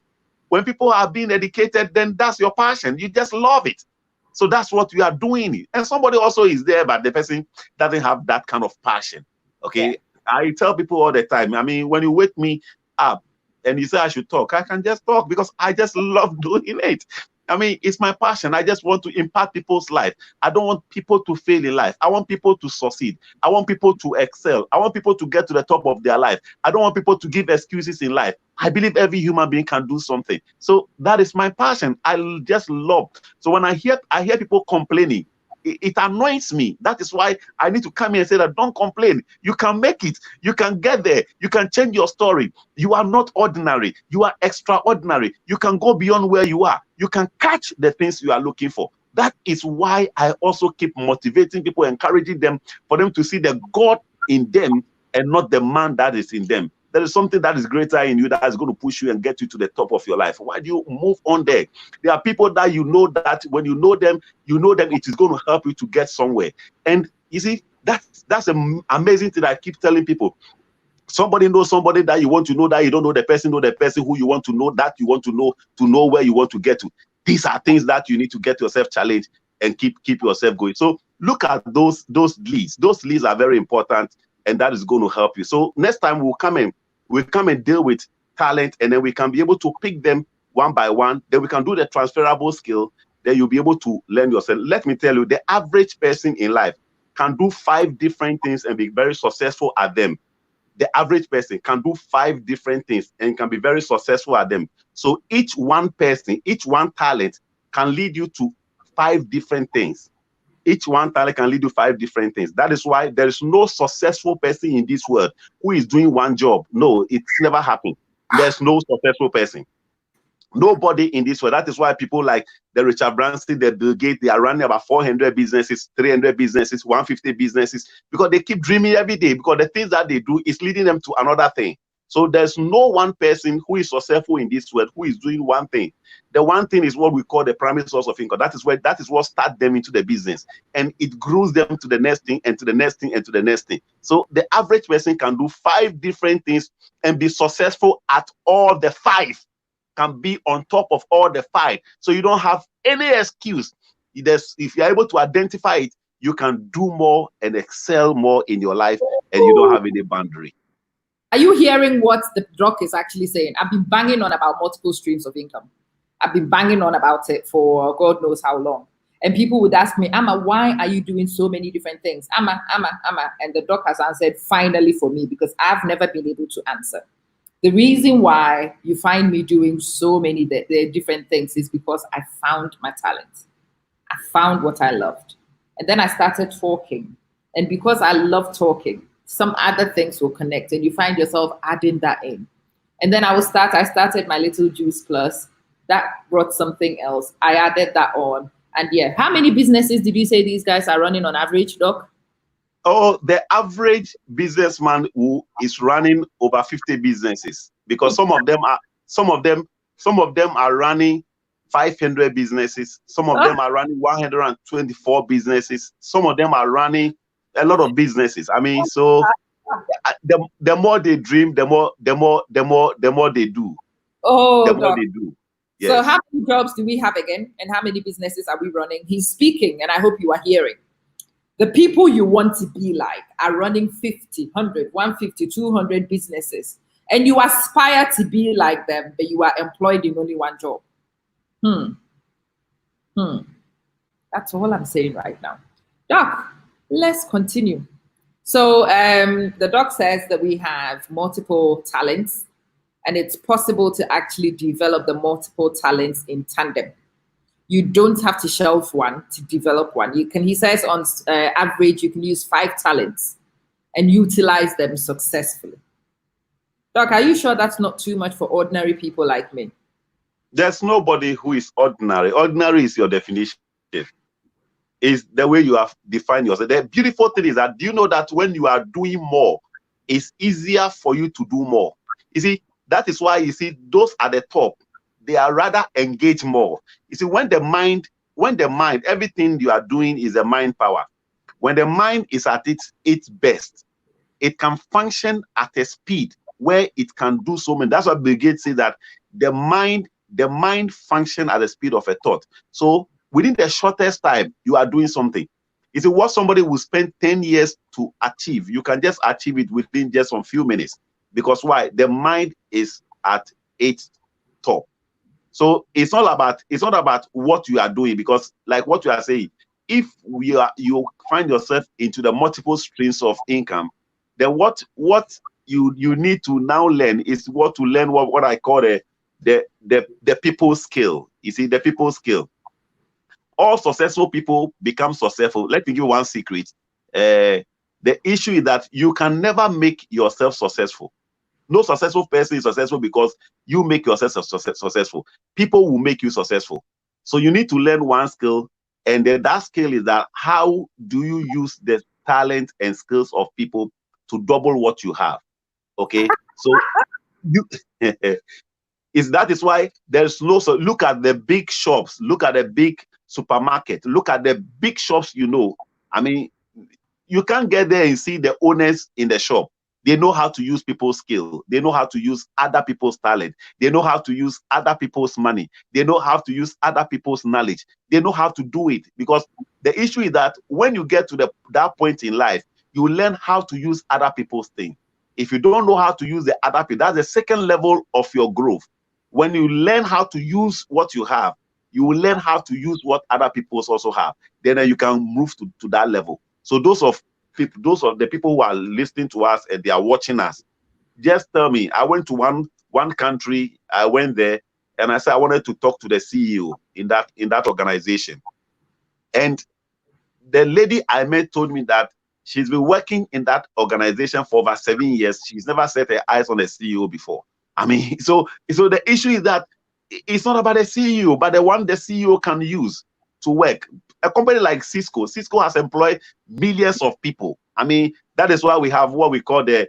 When people are being educated, then that's your passion. You just love it. So that's what you are doing. And somebody also is there, but the person doesn't have that kind of passion. Okay. I tell people all the time, I mean, when you wake me up and you say I should talk, I can just talk because I just love doing it. I mean, it's my passion. I just want to impact people's life. I don't want people to fail in life. I want people to succeed. I want people to excel. I want people to get to the top of their life. I don't want people to give excuses in life. I believe every human being can do something. So that is my passion. I just love. So when I hear people complaining, it annoys me. That is why I need to come here and say that don't complain. You can make it. You can get there. You can change your story. You are not ordinary. You are extraordinary. You can go beyond where you are. You can catch the things you are looking for. That is why I also keep motivating people, encouraging them, for them to see the God in them and not the man that is in them. There is something that is greater in you that is going to push you and get you to the top of your life. Why do you move on there? There are people that you know that when you know them, it is going to help you to get somewhere. And you see, that's an amazing thing I keep telling people. Somebody knows somebody that you want to know, that you don't know the person who you want to know, that you want to know where you want to get to. These are things that you need to get yourself challenged and keep yourself going. So look at those leads. Those leads are very important, and that is going to help you. So next time we'll come and deal with talent, and then we can be able to pick them one by one. Then we can do the transferable skill. Then you'll be able to learn yourself. Let me tell you, the average person in life can do 5 different things and be very successful at them. The average person can do 5 different things and can be very successful at them. So each one talent can lead you to 5 different things. Each one talent can lead to 5 different things. That is why there is no successful person in this world who is doing one job. No, it's never happened. There's no successful person. Nobody in this world. That is why people like the Richard Branson, the Bill Gates, they are running about 400 businesses, 300 businesses, 150 businesses, because they keep dreaming every day, because the things that they do is leading them to another thing. So there's no one person who is successful in this world who is doing one thing. The one thing is what we call the primary source of income. That is what starts them into the business, and it grows them to the next thing and to the next thing and to the next thing. So the average person can do 5 different things and be successful at all the 5. Can be on top of all the 5. So you don't have any excuse. If you're able to identify it, you can do more and excel more in your life, and you don't have any boundary. Are you hearing what the doc is actually saying? I've been banging on about multiple streams of income. I've been banging on about it for God knows how long. And people would ask me, Amma, why are you doing so many different things? Amma. And the doc has answered finally for me, because I've never been able to answer. The reason why you find me doing so many different things is because I found my talent. I found what I loved. And then I started talking. And because I love talking, some other things will connect, and you find yourself adding that in. And then I started my little Juice Plus. That brought something else. I added that on. And yeah, how many businesses did you say these guys are running on average, Doc? Oh, the average businessman who is running over 50 businesses, because some of them are running 500 businesses. Some of them are running 124 businesses. Some of them are running a lot of businesses. I mean, so the more they dream, the more they do. Oh, the more they do. Yes. So how many jobs do we have again? And how many businesses are we running? He's speaking, and I hope you are hearing. The people you want to be like are running 50, 100, 150, 200 businesses. And you aspire to be like them, but you are employed in only one job. That's all I'm saying right now. Doc, let's continue. So the doc says that we have multiple talents, and it's possible to actually develop the multiple talents in tandem. You don't have to shelf one to develop one. He says on average, you can use 5 talents and utilize them successfully. Doc, are you sure that's not too much for ordinary people like me? There's nobody who is ordinary. Ordinary is your definition. Is the way you have defined yourself. The beautiful thing is that, do you know that when you are doing more, it's easier for you to do more? You see, that is why you see those at the top, they are rather engaged more. You see, when the mind, everything you are doing is a mind power. When the mind is at its best, it can function at a speed where it can do so many. That's why Bill Gates says that the mind function at the speed of a thought. So within the shortest time, you are doing something. You see, what somebody will spend 10 years to achieve, you can just achieve it within just some few minutes. Because why? The mind is at its top. So it's not about what you are doing, because like what you are saying, if you find yourself into the multiple streams of income, then what you need to now learn is what I call the people skill. You see, the people skill. All successful people become successful. Let me give you one secret. The issue is that you can never make yourself successful. No successful person is successful because you make yourself successful. People will make you successful. So you need to learn one skill, and then that skill is that how do you use the talent and skills of people to double what you have? Okay, so that is why there's no. So look at the big shops, look at the big supermarket, look at the big shops. I mean, you can't get there and see the owners in the shop. They know how to use people's skill. They know how to use other people's talent. They know how to use other people's money. They know how to use other people's knowledge. They know how to do it, because the issue is that when you get to that point in life, you learn how to use other people's things. If you don't know how to use the other people, that's the second level of your growth. When you learn how to use what you have, you will learn how to use what other people also have. Then you can move to that level. So those of the people who are listening to us and they are watching us, just tell me. I went to one country. I went there and I said I wanted to talk to the CEO in that organization. And the lady I met told me that she's been working in that organization for over 7 years. She's never set her eyes on a CEO before. I mean, so the issue is that it's not about the CEO, but the one the CEO can use to work. A company like Cisco has employed millions of people. I mean, that is why we have what we call the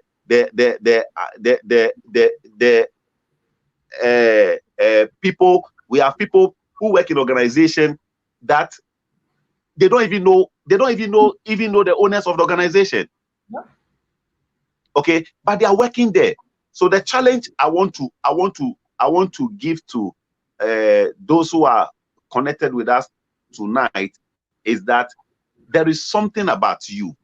people. We have people who work in organization that they don't even know the owners of the organization. No. Okay, but they are working there. So the challenge I want to give to those who are connected with us tonight is that there is something about you.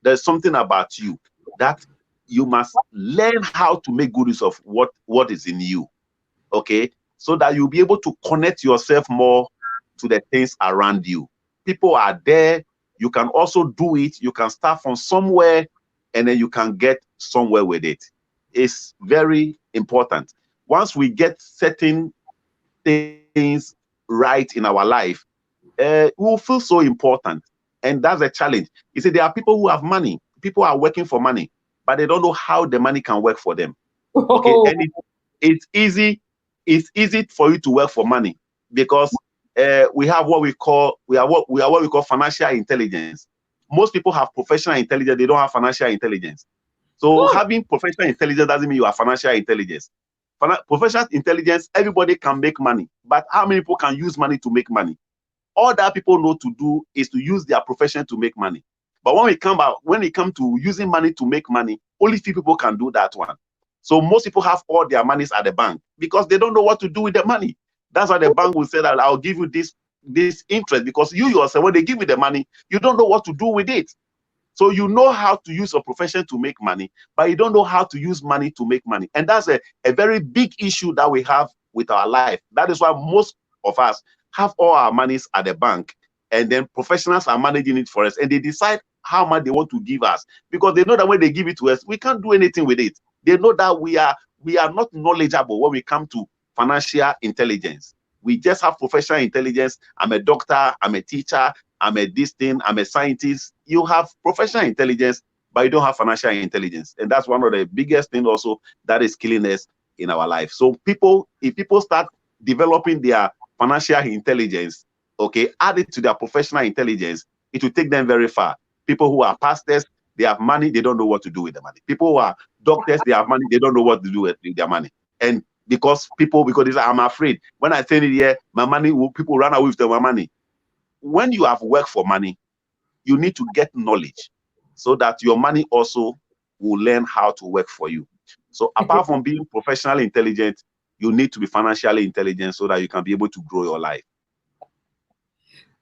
There's something about you that you must learn how to make good use of what is in you. Okay, so that you'll be able to connect yourself more to the things around you. People are there. You can also do it. You can start from somewhere and then you can get somewhere with it. It's very important. Once we get certain things right in our life, we will feel so important. And that's a challenge. You see, there are people who have money. People are working for money, but they don't know how the money can work for them. Okay, and it's easy for you to work for money because we have what we call financial intelligence. Most people have professional intelligence. They don't have financial intelligence. So having professional intelligence doesn't mean you have financial intelligence. Professional intelligence, everybody can make money, but how many people can use money to make money? All that people know to do is to use their profession to make money. But when it comes to using money to make money, only few people can do that one. So most people have all their monies at the bank because they don't know what to do with the money. That's why the bank will say that I'll give you this interest, because you yourself, when they give you the money, you don't know what to do with it. So you know how to use your profession to make money, but you don't know how to use money to make money. And that's a very big issue that we have with our life. That is why most of us have all our monies at the bank, and then professionals are managing it for us, and they decide how much they want to give us, because they know that when they give it to us, we can't do anything with it. They know that we are not knowledgeable when we come to financial intelligence. We just have professional intelligence. I'm a doctor, I'm a teacher, I'm a this thing, I'm a scientist. You have professional intelligence, but you don't have financial intelligence. And that's one of the biggest things also that is killing us in our life. So if people start developing their financial intelligence, okay, add it to their professional intelligence, it will take them very far. People who are pastors, they have money, they don't know what to do with the money. People who are doctors, they have money, they don't know what to do with their money. And because they say, I'm afraid when I send it here, my money people run away with my money. When you have worked for money, you need to get knowledge so that your money also will learn how to work for you. So apart from being professionally intelligent, you need to be financially intelligent so that you can be able to grow your life.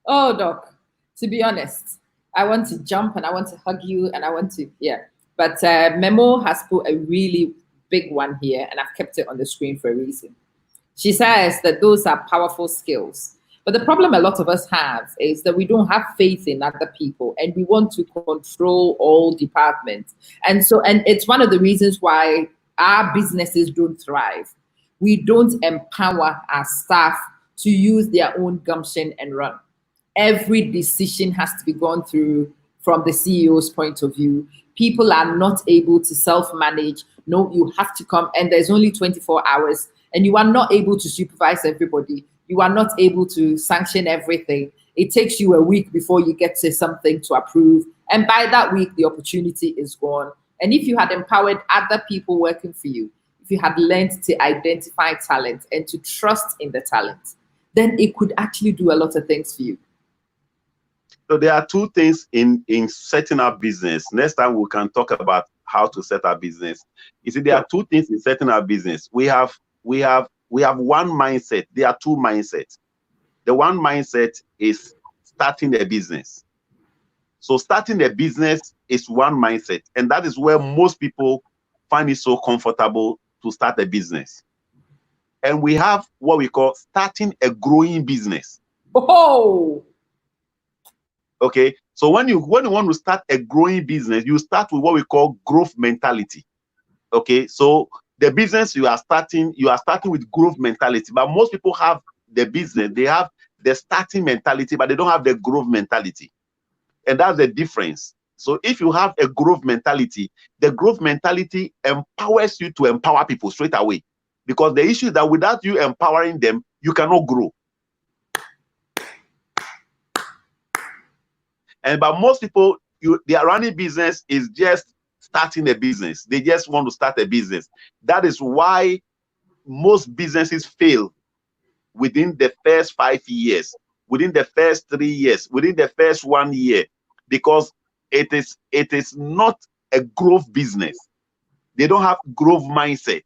Oh, Doc, to be honest, I want to jump and I want to hug you and I want to, yeah. But Memo has put a really big one here, and I've kept it on the screen for a reason. She says that those are powerful skills. But the problem a lot of us have is that we don't have faith in other people and we want to control all departments. And it's one of the reasons why our businesses don't thrive. We don't empower our staff to use their own gumption and run. Every decision has to be gone through from the CEO's point of view. People are not able to self-manage. No, you have to come, and there's only 24 hours, and you are not able to supervise everybody. You are not able to sanction everything. It takes you a week before you get to something to approve. And by that week, the opportunity is gone. And if you had empowered other people working for you, if you had learned to identify talent and to trust in the talent, then it could actually do a lot of things for you. So there are two things in setting up business. Next time we can talk about how to set up business. You see, there are two things in setting up business. We have one mindset. There are two mindsets. The one mindset is starting a business. So starting a business is one mindset, and that is where most people find it so comfortable to start a business. And we have what we call starting a growing business. Oh. Okay, so when you want to start a growing business, you start with what we call growth mentality. Okay, so the business you are starting with growth mentality, but most people have the business, they have the starting mentality, but they don't have the growth mentality. And that's the difference. So if you have a growth mentality, the growth mentality empowers you to empower people straight away. Because the issue is that without you empowering them, you cannot grow. And but most people, they are running business is just starting a business. They just want to start a business. That is why most businesses fail within the first 5 years, within the first 3 years, within the first 1 year, because it is not a growth business. They don't have growth mindset.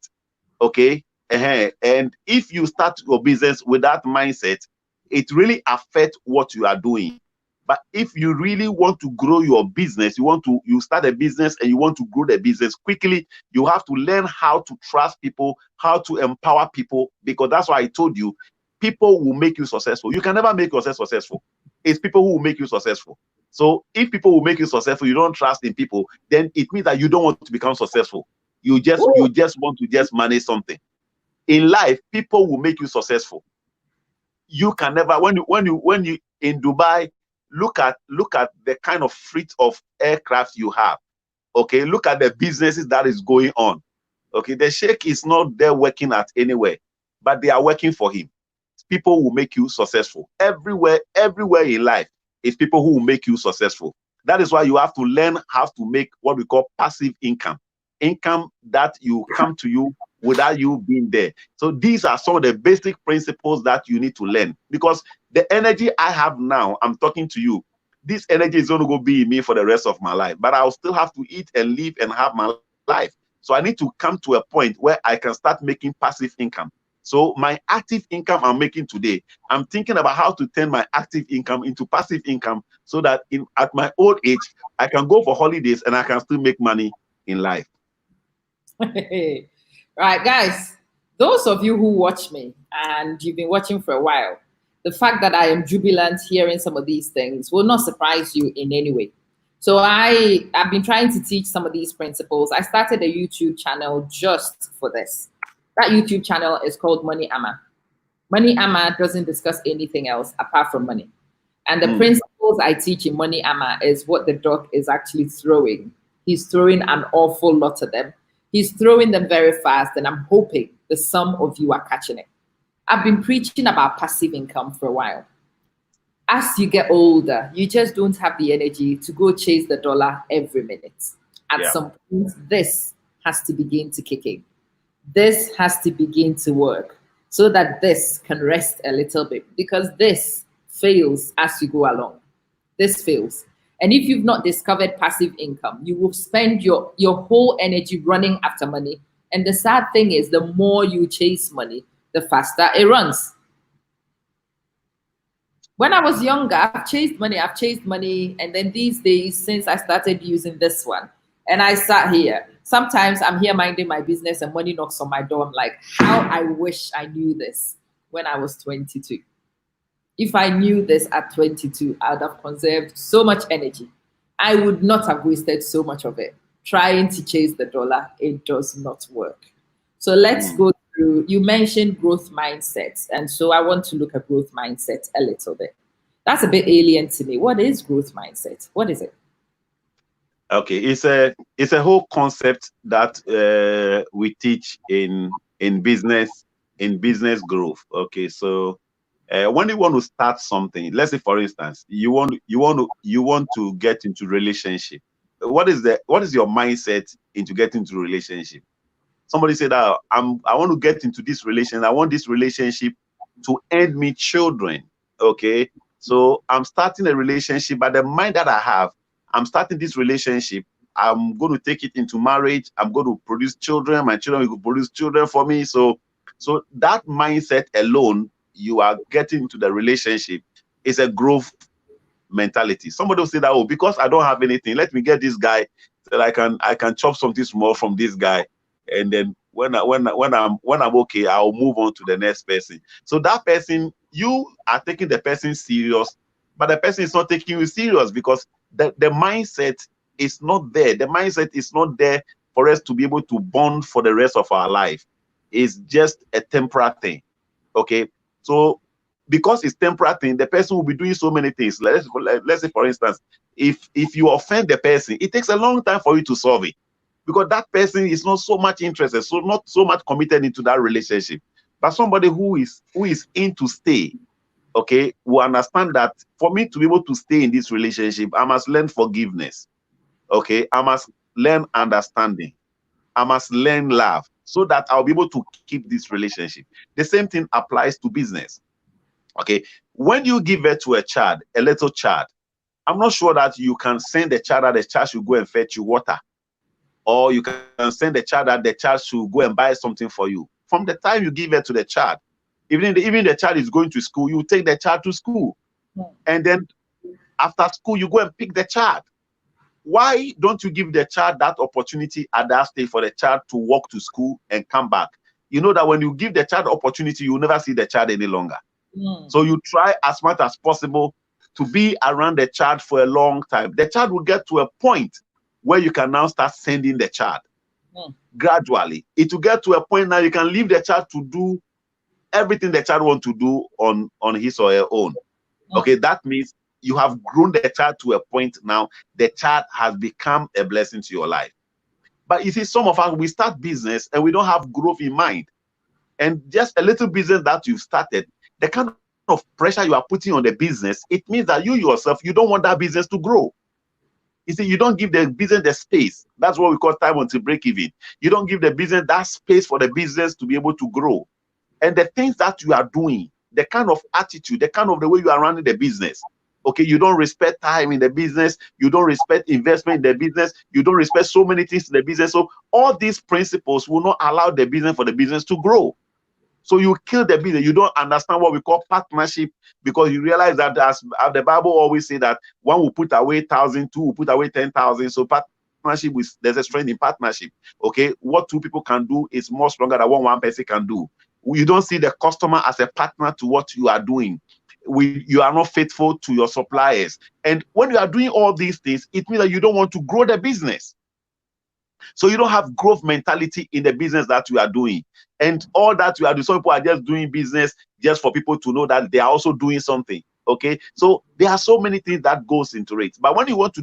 Okay. And if you start your business with that mindset, it really affects what you are doing. But if you really want to grow your business, you start a business and you want to grow the business quickly, you have to learn how to trust people, how to empower people, because that's why I told you, people will make you successful. You can never make yourself successful. It's people who will make you successful. So if people will make you successful, you don't trust in people, then it means that you don't want to become successful. You just want to just manage something. In life, people will make you successful. You can never, when you in Dubai, look at the kind of fleet of aircraft you have. Okay, look at the businesses that is going on. Okay, the sheikh is not there working at anywhere, but they are working for him. People will make you successful everywhere in life. It's people who will make you successful. That is why you have to learn how to make what we call passive income that you come to you without you being there. So these are some of the basic principles that you need to learn, because the energy I have now, I'm talking to you, this energy is going to go be in me for the rest of my life, but I'll still have to eat and live and have my life. So I need to come to a point where I can start making passive income. So my active income I'm making today, I'm thinking about how to turn my active income into passive income, so that at my old age, I can go for holidays and I can still make money in life. Right, guys, those of you who watch me and you've been watching for a while, the fact that I am jubilant hearing some of these things will not surprise you in any way. So I've been trying to teach some of these principles. I started a YouTube channel just for this. That YouTube channel is called Money Amma. Money Amma doesn't discuss anything else apart from money. And the principles I teach in Money Amma is what the doc is actually throwing. He's throwing an awful lot of them. He's throwing them very fast, and I'm hoping that some of you are catching it. I've been preaching about passive income for a while. As you get older, you just don't have the energy to go chase the dollar every minute. At some point, this has to begin to kick in. This has to begin to work so that this can rest a little bit, because this fails as you go along. This fails. And if you've not discovered passive income, you will spend your whole energy running after money. And the sad thing is, the more you chase money, the faster it runs. When I was younger, I've chased money. And then these days, since I started using this one, and I sat here, sometimes I'm here minding my business and money knocks on my door. I'm like, how I wish I knew this when I was 22. If I knew this at 22, I would have conserved so much energy. I would not have wasted so much of it trying to chase the dollar. It does not work. So let's go through. You mentioned growth mindsets. And so I want to look at growth mindset a little bit. That's a bit alien to me. What is growth mindset? What is it? Okay, it's a whole concept that we teach in business growth. Okay, so when you want to start something, let's say for instance, you want to get into relationship. What is your mindset into getting into relationship? Somebody said that I want to get into this relation. I want this relationship to earn me children. Okay, so I'm starting a relationship, but the mind that I have, I'm starting this relationship. I'm going to take it into marriage. I'm going to produce children. My children will produce children for me. So that mindset alone, you are getting into the relationship, is a growth mentality. Somebody will say that, oh, because I don't have anything, let me get this guy that I can chop something small from this guy, and then when I'm okay, I'll move on to the next person. So that person, you are taking the person serious, but the person is not taking you serious, because the mindset is not there. The mindset is not there for us to be able to bond for the rest of our life. It's just a temporary thing. Okay, so because it's temporary thing, the person will be doing so many things. Let's say, for instance, if you offend the person, it takes a long time for you to solve it, because that person is not so much interested, so not so much committed into that relationship. But somebody who is in to stay, okay, will understand that for me to be able to stay in this relationship, I must learn forgiveness. Okay, I must learn understanding. I must learn love, so that I'll be able to keep this relationship. The same thing applies to business. Okay, when you give birth to a child, a little child, I'm not sure that you can send the child that the child should go and fetch you water, or you can send the child that the child should go and buy something for you. From the time you give birth to the child, even the child is going to school, you take the child to school, and then after school you go and pick the child. Why don't you give the child that opportunity at that stage for the child to walk to school and come back? You know that when you give the child opportunity, you will never see the child any longer. So you try as much as possible to be around the child for a long time. The child will get to a point where you can now start sending the child. Gradually, it will get to a point now you can leave the child to do everything the child wants to do on his or her own. Okay, that means you have grown the child to a point now the child has become a blessing to your life. But you see, some of us, we start business and we don't have growth in mind. And just a little business that you've started, the kind of pressure you are putting on the business, it means that you yourself, you don't want that business to grow. You see, you don't give the business the space. That's what we call time until break even. You don't give the business that space for the business to be able to grow. And the things that you are doing, the kind of attitude, the kind of the way you are running the business, okay, you don't respect time in the business, you don't respect investment in the business, you don't respect so many things in the business. So all these principles will not allow the business for the business to grow. So you kill the business. You don't understand what we call partnership, because you realize that as the Bible always say that one will put away 1,000, two will put away 10,000. So partnership, there's a strength in partnership. Okay, what two people can do is more stronger than what one person can do. You don't see the customer as a partner to what you are doing. You are not faithful to your suppliers. And when you are doing all these things, it means that you don't want to grow the business. So you don't have growth mentality in the business that you are doing. And all that you are doing, some people are just doing business just for people to know that they are also doing something. Okay, so there are so many things that goes into it. But when you want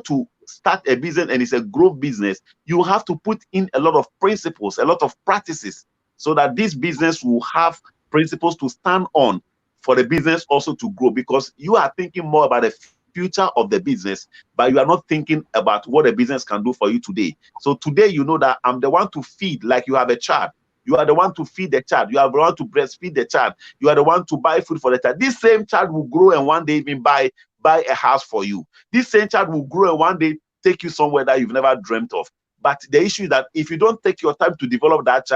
to start a business and it's a growth business, you have to put in a lot of principles, a lot of practices, so that this business will have principles to stand on for the business also to grow, because you are thinking more about the future of the business, but you are not thinking about what the business can do for you today. So today, you know that I'm the one to feed, like you have a child. You are the one to feed the child. You are the one to breastfeed the child. You are the one to buy food for the child. This same child will grow and one day even buy a house for you. This same child will grow and one day take you somewhere that you've never dreamt of. But the issue is that if you don't take your time to develop that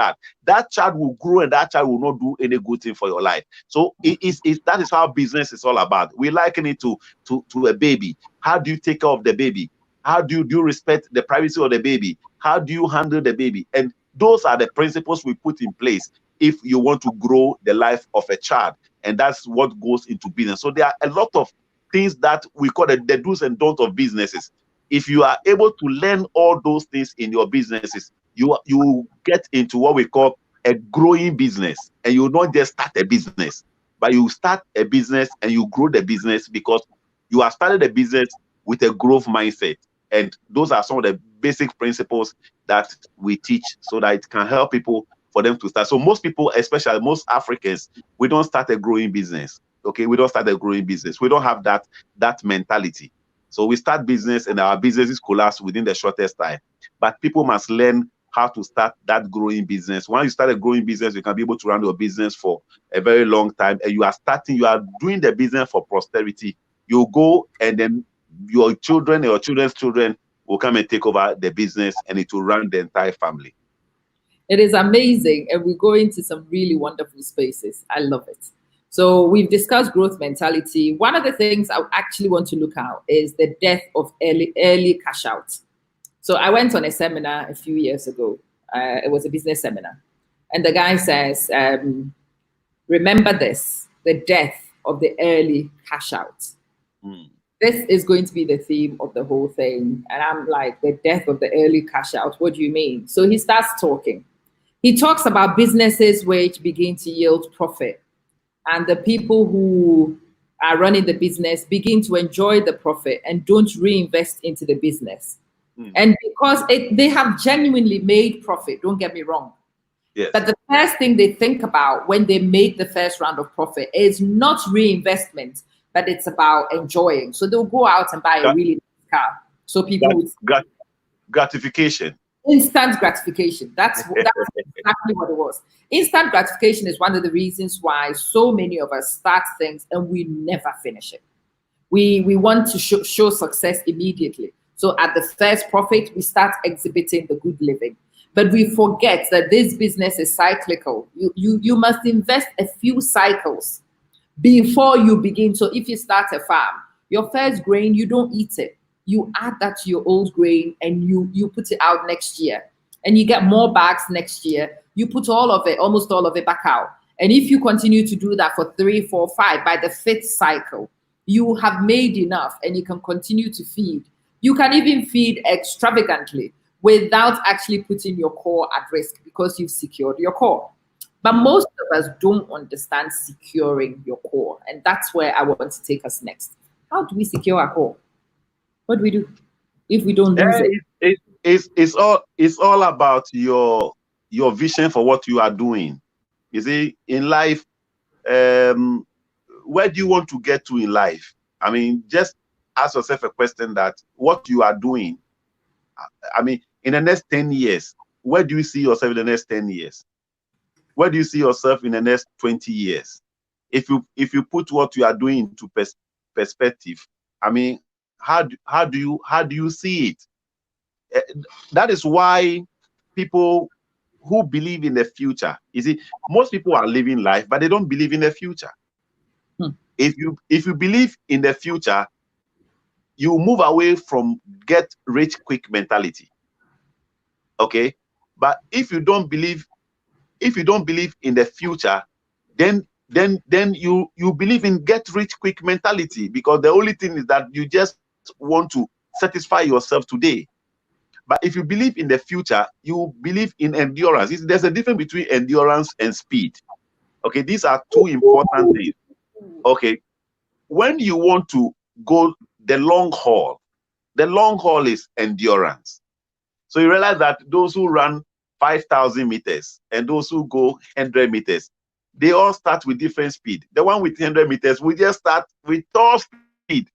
child will grow and that child will not do any good thing for your life. So that is how business is all about. We liken it to a baby. How do you take care of the baby? How do you respect the privacy of the baby? How do you handle the baby? And those are the principles we put in place if you want to grow the life of a child. And that's what goes into business. So there are a lot of things that we call the do's and don'ts of businesses. If you are able to learn all those things in your businesses, you get into what we call a growing business. And you not just start a business, but you start a business and you grow the business because you have started a business with a growth mindset. And those are some of the basic principles that we teach so that it can help people for them to start. So most people, especially most Africans, we don't start a growing business. Okay, we don't start a growing business. We don't have that mentality. So we start business and our businesses collapse within the shortest time. But people must learn how to start that growing business. Once you start a growing business, you can be able to run your business for a very long time. And you are doing the business for prosperity. You go and then your children, your children's children will come and take over the business and it will run the entire family. It is amazing. And we go into some really wonderful spaces. I love it. So we've discussed growth mentality. One of the things I actually want to look at is the death of early cash out. So I went on a seminar a few years ago. It was a business seminar. And the guy says, remember this, the death of the early cash out. This is going to be the theme of the whole thing. And I'm like, the death of the early cash out. What do you mean? So he starts talking. He talks about businesses which begin to yield profit. and the people who are running the business begin to enjoy the profit and don't reinvest into the business. And because they have genuinely made profit, don't get me wrong. Yes. But the first thing they think about when they make the first round of profit is not reinvestment, but it's about enjoying. So they'll go out and buy a really nice car. So people would gratification. Instant gratification. That's exactly what it was. Instant gratification is one of the reasons why so many of us start things and we never finish it. We want to show success immediately. So at the first profit, we start exhibiting the good living. But we forget that this business is cyclical. You must invest a few cycles before you begin. So if you start a farm, your first grain, you don't eat it. You add that to your old grain and you put it out next year. And you get more bags next year. You put all of it, almost all of it back out. And if you continue to do that for 3, 4, 5, by the 5th cycle, you have made enough and you can continue to feed. You can even feed extravagantly without actually putting your core at risk because you've secured your core. But most of us don't understand securing your core. And that's where I want to take us next. How do we secure our core? What do we do if we don't lose it? It's all about your vision for what you are doing. You see, in life, where do you want to get to in life? I mean, just ask yourself a question that what you are doing. I mean, in the next 10 years, where do you see yourself in the next 10 years? Where do you see yourself in the next 20 years? If you put what you are doing into perspective, I mean, how do you see it? That is why people who believe in the future, you see, most people are living life, but they don't believe in the future. If you believe in the future, you move away from get rich quick mentality. Okay, but if you don't believe in the future, then you believe in get rich quick mentality, because the only thing is that you just want to satisfy yourself today. But if you believe in the future, you believe in endurance. There's a difference between endurance and speed. Okay, these are two important things. Okay, when you want to go the long haul is endurance. So you realize that those who run 5,000 meters and those who go 100 meters, they all start with different speed. The one with 100 meters will just start with top speed,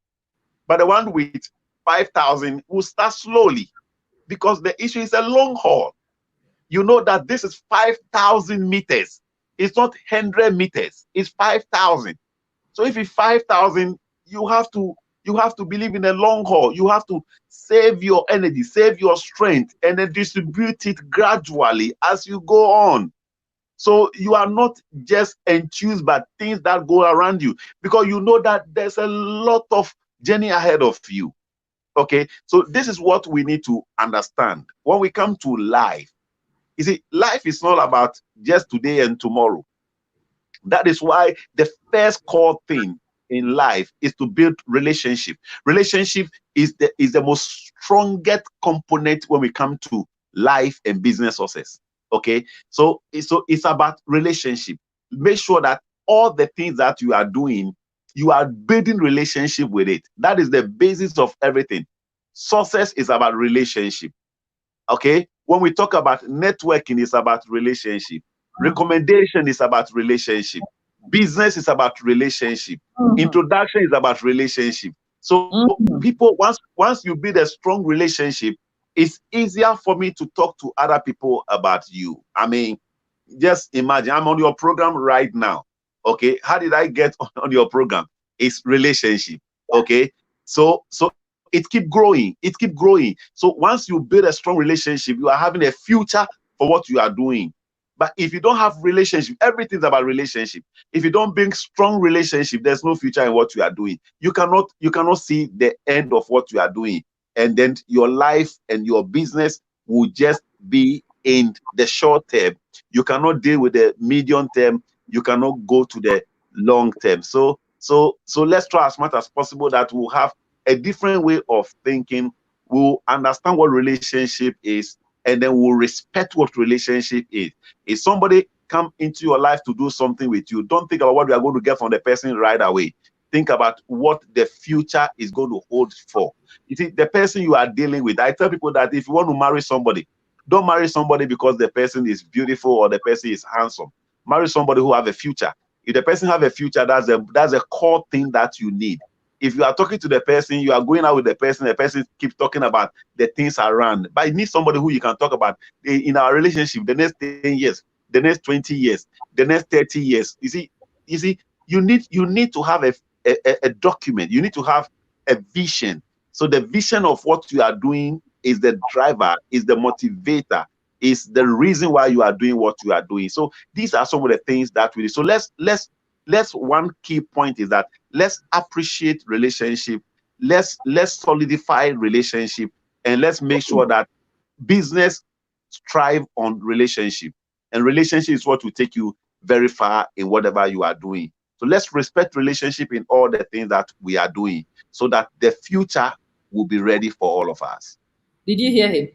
but the one with 5,000 will start slowly, because the issue is a long haul. You know that this is 5,000 meters. It's not 100 meters. It's 5,000. So if it's 5,000, you have to believe in a long haul. You have to save your energy, save your strength, and then distribute it gradually as you go on. So you are not just enthused by things that go around you, because you know that there's a lot of journey ahead of you. Okay, so this is what we need to understand when we come to life. You see, life is not about just today and tomorrow. That is why the first core thing in life is to build relationship. Relationship is the most strongest component when we come to life and business success. Okay, so it's about relationship. Make sure that all the things that you are doing, you are building relationship with it. That is the basis of everything. Success is about relationship. Okay, when we talk about networking, it's about relationship. Recommendation is about relationship. Business is about relationship. Introduction is about relationship. So people, once you build a strong relationship, it's easier for me to talk to other people about you. I mean, just imagine I'm on your program right now. Okay, how did I get on your program? It's relationship. Okay, so it keep growing. It keep growing. So once you build a strong relationship, you are having a future for what you are doing. But if you don't have relationship, everything's about relationship. If you don't bring strong relationship, there's no future in what you are doing. You cannot see the end of what you are doing. And then your life and your business will just be in the short term. You cannot deal with the medium term. You cannot go to the long term. So let's try as much as possible that we'll have a different way of thinking. We'll understand what relationship is, and then we'll respect what relationship is. If somebody come into your life to do something with you, don't think about what you are going to get from the person right away. Think about what the future is going to hold for. You see, the person you are dealing with, I tell people that if you want to marry somebody, don't marry somebody because the person is beautiful or the person is handsome. Marry somebody who have a future. If the person have a future, that's a core thing that you need. If you are talking to the person, you are going out with the person keeps talking about the things around. But you need somebody who you can talk about in our relationship, the next 10 years, the next 20 years, the next 30 years. You see, you need to have a document. You need to have a vision. So the vision of what you are doing is the driver, is the motivator, is the reason why you are doing what you are doing. So these are some of the things that we do. So let's one key point is that let's appreciate relationship, let's solidify relationship, and let's make sure that business strive on relationship. And relationship is what will take you very far in whatever you are doing. So let's respect relationship in all the things that we are doing so that the future will be ready for all of us. Did you hear him?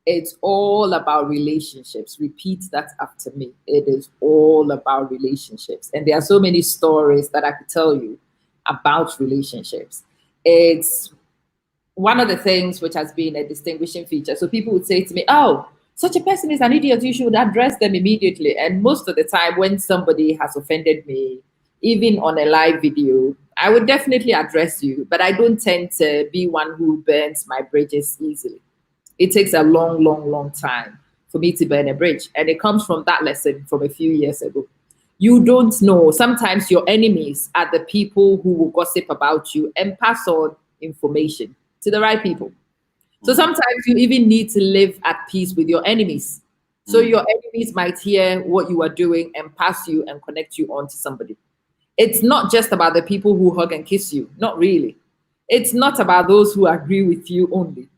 It's all about relationships. Repeat that after me. It is all about relationships. And there are so many stories that I could tell you about relationships. It's one of the things which has been a distinguishing feature. So people would say to me, oh, such a person is an idiot, you should address them immediately. And most of the time when somebody has offended me, even on a live video, I would definitely address you, but I don't tend to be one who burns my bridges easily. It takes a long, long, long time for me to burn a bridge. And it comes from that lesson from a few years ago. You don't know. Sometimes your enemies are the people who will gossip about you and pass on information to the right people. So sometimes you even need to live at peace with your enemies. So your enemies might hear what you are doing and pass you and connect you on to somebody. It's not just about the people who hug and kiss you. Not really. It's not about those who agree with you only.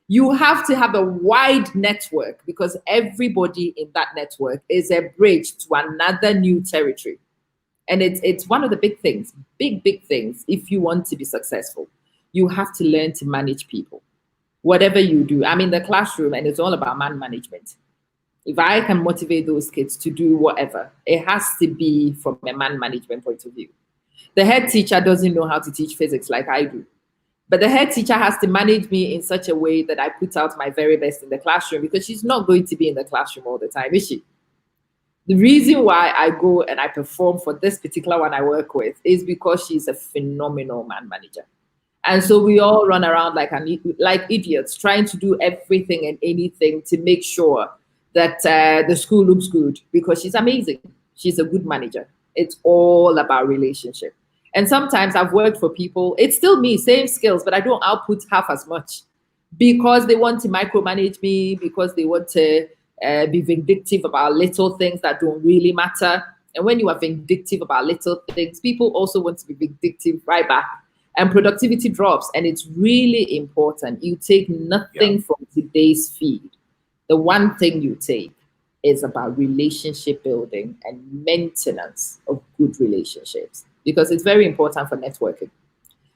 You have to have a wide network because everybody in that network is a bridge to another new territory. And it's one of the big things, big things. If you want to be successful, you have to learn to manage people. Whatever you do, I'm in the classroom and it's all about man management. If I can motivate those kids to do whatever, it has to be from a man management point of view. The head teacher doesn't know how to teach physics like I do. But the head teacher has to manage me in such a way that I put out my very best in the classroom because she's not going to be in the classroom all the time, is she? The reason why I go and I perform for this particular one I work with is because she's a phenomenal man manager. And so we all run around like idiots, trying to do everything and anything to make sure that the school looks good because she's amazing. She's a good manager. It's all about relationship. And sometimes I've worked for people, it's still me, same skills, but I don't output half as much because they want to micromanage me, because they want to be vindictive about little things that don't really matter. And when you are vindictive about little things, people also want to be vindictive right back. And productivity drops. And it's really important. You take nothing from today's feed. The one thing you take is about relationship building and maintenance of good relationships, because it's very important for networking.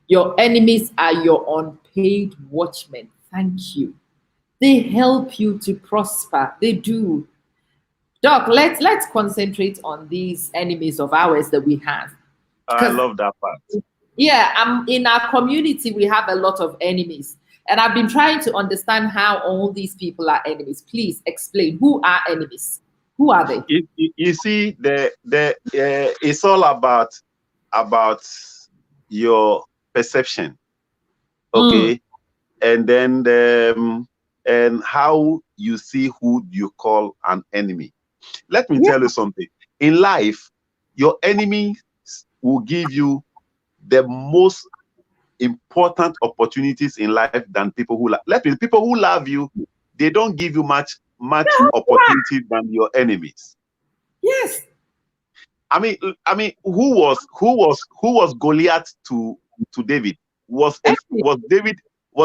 Your enemies are your unpaid watchmen. Thank you. They help you to prosper. They do. Doc, let's concentrate on these enemies of ours that we have. I love that part. Yeah, in our community, we have a lot of enemies. And I've been trying to understand how all these people are enemies. Please explain, who are enemies? Who are they? You see, it's all about your perception, okay, and then and how you see who you call an enemy. Let me tell you something. In life, your enemies will give you the most important opportunities in life than people who people who love you. They don't give you much opportunity than your enemies. Yes. I mean, who was Goliath to David? Was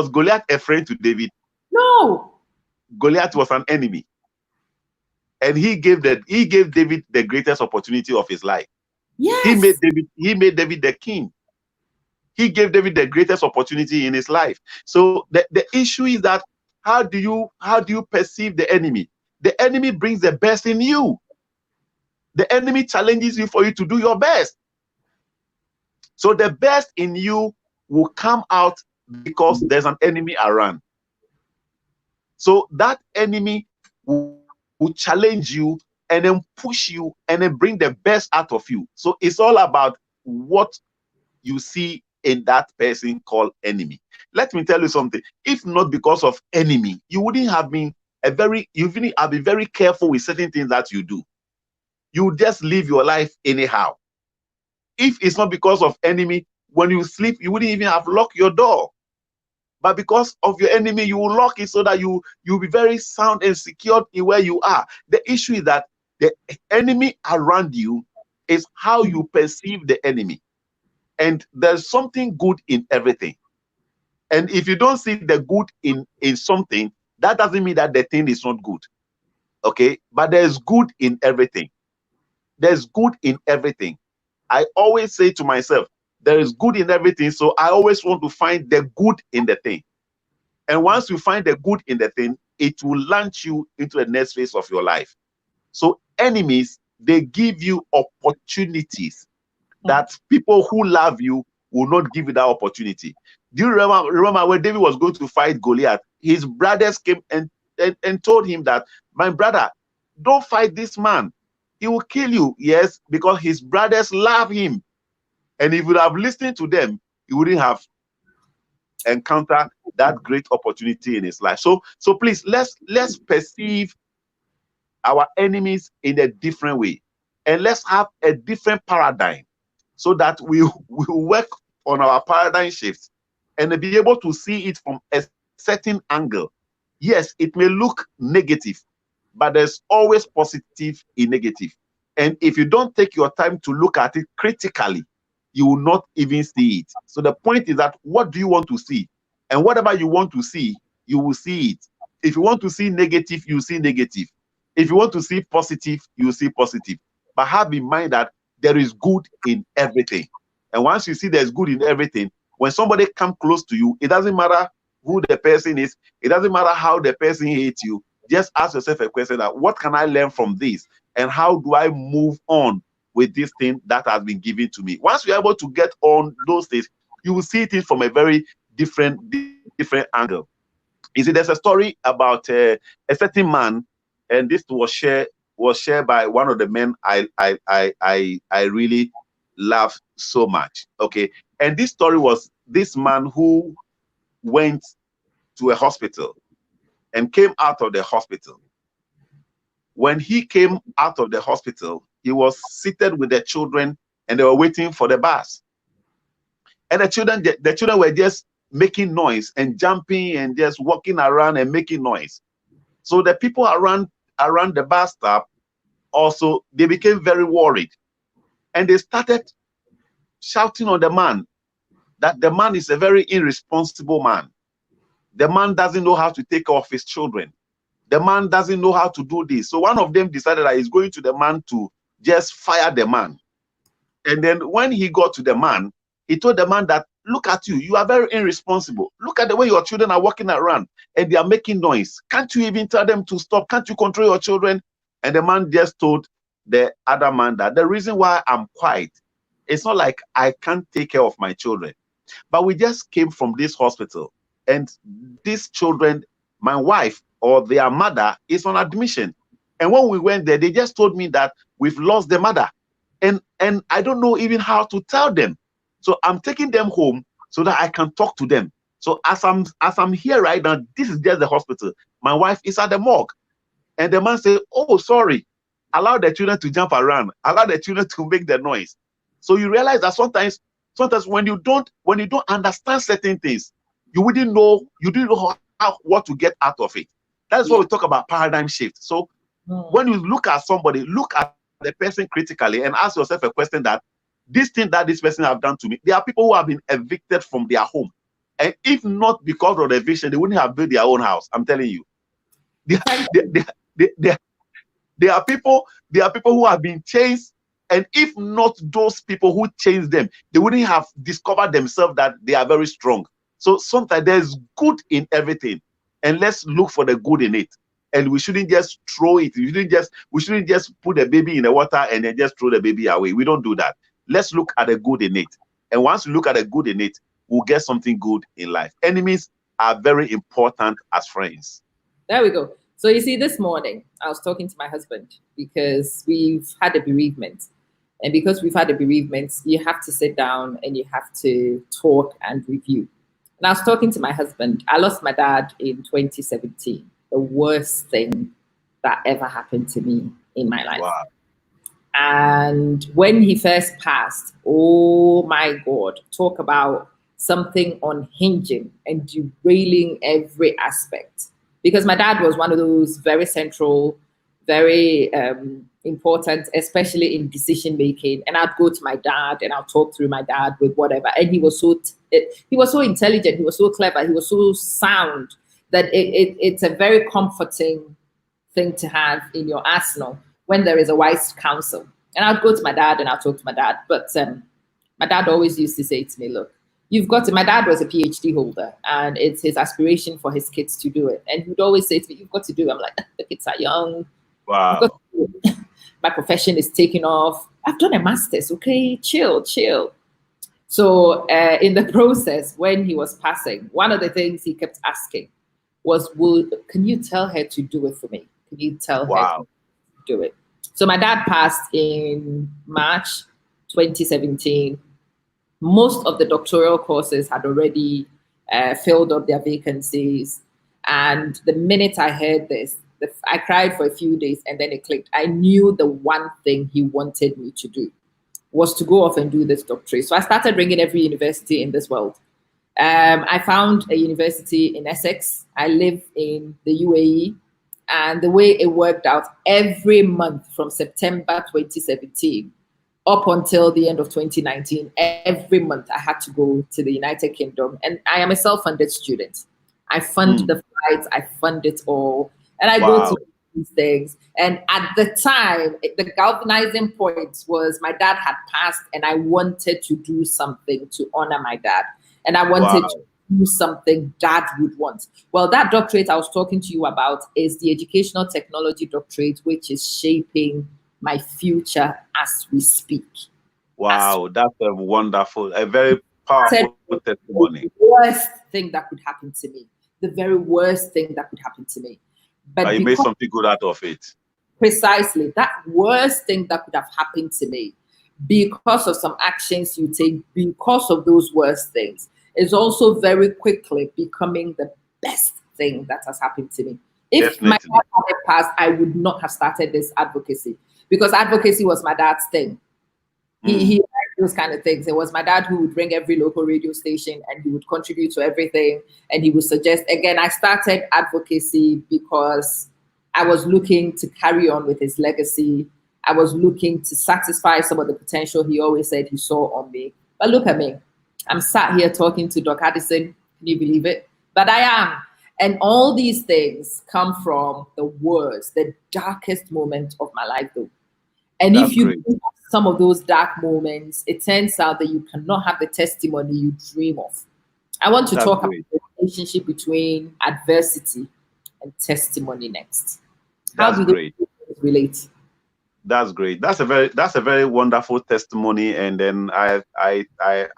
Goliath a friend to David? No. Goliath was an enemy, and he gave David the greatest opportunity of his life. Yes. He made David the king. He gave David the greatest opportunity in his life. So the issue is that how do you perceive the enemy? The enemy brings the best in you. The enemy challenges you for you to do your best. So the best in you will come out because there's an enemy around. So that enemy will challenge you and then push you and then bring the best out of you. So it's all about what you see in that person called enemy. Let me tell you something. If not because of enemy, you wouldn't have been you wouldn't have been very careful with certain things that you do. You just live your life anyhow. If it's not because of enemy, when you sleep, you wouldn't even have locked your door. But because of your enemy, you will lock it so that you'll be very sound and secured in where you are. The issue is that the enemy around you is how you perceive the enemy. And there's something good in everything. And if you don't see the good in something, that doesn't mean that the thing is not good. Okay? But there's good in everything. There's good in everything. I always say to myself, there is good in everything, so I always want to find the good in the thing. And once you find the good in the thing, it will launch you into the next phase of your life. So enemies, they give you opportunities that people who love you will not give you that opportunity. Do you remember when David was going to fight Goliath? His brothers came and told him that, my brother, don't fight this man. He will kill you. Yes, because his brothers love him. And if you would have listened to them, he wouldn't have encountered that great opportunity in his life. So please, let's perceive our enemies in a different way. And let's have a different paradigm so that we work on our paradigm shifts and be able to see it from a certain angle. Yes, it may look negative, but there's always positive in negative. And if you don't take your time to look at it critically, you will not even see it. So the point is that, what do you want to see? And whatever you want to see, you will see it. If you want to see negative, you see negative. If you want to see positive, you see positive. But have in mind that there is good in everything. And once you see there's good in everything, when somebody comes close to you, it doesn't matter who the person is. It doesn't matter how the person hates you. Just ask yourself a question that, what can I learn from this? And how do I move on with this thing that has been given to me? Once you're able to get on those things, you will see it from a very different angle. You see, there's a story about a certain man, and this was shared by one of the men I really love so much. Okay, and this story was this man who went to a hospital and came out of the hospital. When he came out of the hospital, he was seated with the children and they were waiting for the bus. And the children were just making noise and jumping and just walking around and making noise. So the people around the bus stop also, they became very worried. And they started shouting on the man that the man is a very irresponsible man. The man doesn't know how to take care of his children. The man doesn't know how to do this. So one of them decided that he's going to the man to just fire the man. And then when he got to the man, he told the man that, look at you, you are very irresponsible. Look at the way your children are walking around and they are making noise. Can't you even tell them to stop? Can't you control your children? And the man just told the other man that the reason why I'm quiet, it's not like I can't take care of my children, but we just came from this hospital and these children, my wife or their mother is on admission. And when we went there, they just told me that we've lost the mother. And I don't know even how to tell them. So I'm taking them home so that I can talk to them. So as I'm here right now, this is just the hospital. My wife is at the morgue. And the man said, oh, sorry. Allow the children to jump around. Allow the children to make the noise. So you realize that sometimes when you don't understand certain things, you didn't know what to get out of it. That's what we talk about paradigm shift. So when you look at somebody, look at the person critically and ask yourself a question that, this thing that this person have done to me, there are people who have been evicted from their home. And if not because of the eviction, they wouldn't have built their own house. I'm telling you. There are people who have been chased, and if not those people who chased them, they wouldn't have discovered themselves that they are very strong. So sometimes there's good in everything, and let's look for the good in it. and we shouldn't just throw it. We shouldn't just put the baby in the water and then just throw the baby away. We don't do that. Let's look at the good in it. And once we look at the good in it, we'll get something good in life. Enemies are very important as friends. There we go. So you see, this morning I was talking to my husband because we've had a bereavement. And because we've had a bereavement, you have to sit down and you have to talk and review. And I was talking to my husband. I lost my dad in 2017. The worst thing that ever happened to me in my life. Wow. And when he first passed, oh my God, talk about something unhinging and derailing every aspect. Because my dad was one of those very central, very important, especially in decision making. And I'd go to my dad and I'll talk through my dad with whatever. And he was so intelligent, he was so clever, he was so sound that it's a very comforting thing to have in your arsenal when there is a wise counsel. And I'd go to my dad and I'll talk to my dad. But my dad always used to say to me, look, you've got to, my dad was a PhD holder and it's his aspiration for his kids to do it. And he would always say to me, you've got to do it. I'm like, the kids are young. Wow. My profession is taking off. I've done a master's, okay? Chill. So in the process, when he was passing, one of the things he kept asking was, can you tell her to do it for me? Can you tell her to do it? So my dad passed in March 2017. Most of the doctoral courses had already filled up their vacancies. And the minute I heard this, I cried for a few days and then it clicked. I knew the one thing he wanted me to do was to go off and do this doctorate. So I started ringing every university in this world. I found a university in Essex. I live in the UAE. And the way it worked out, every month from September 2017 up until the end of 2019, every month I had to go to the United Kingdom. And I am a self-funded student. I fund the flights, I fund it all. And I go to these things. And at the time, the galvanizing point was my dad had passed and I wanted to do something to honor my dad. And I wanted to do something dad would want. Well, that doctorate I was talking to you about is the Educational Technology Doctorate, which is shaping my future as we speak. Wow, that's a wonderful, a very powerful testimony. The worst thing that could happen to me. The very worst thing that could happen to me. But you made something good out of it. Precisely. That worst thing that could have happened to me because of some actions you take, because of those worst things, is also very quickly becoming the best thing that has happened to me. If my dad had passed, I would not have started this advocacy because advocacy was my dad's thing. He liked those kind of things. It was my dad who would ring every local radio station and he would contribute to everything. And he would suggest, again, I started advocacy because I was looking to carry on with his legacy. I was looking to satisfy some of the potential he always said he saw on me. But look at me. I'm sat here talking to Dr. Addison. Can you believe it? But I am. And all these things come from the worst, the darkest moment of my life, though. And if you have some of those dark moments, it turns out that you cannot have the testimony you dream of. I want to talk about the relationship between adversity and testimony next. How do they relate? That's great. That's a very wonderful testimony. And then I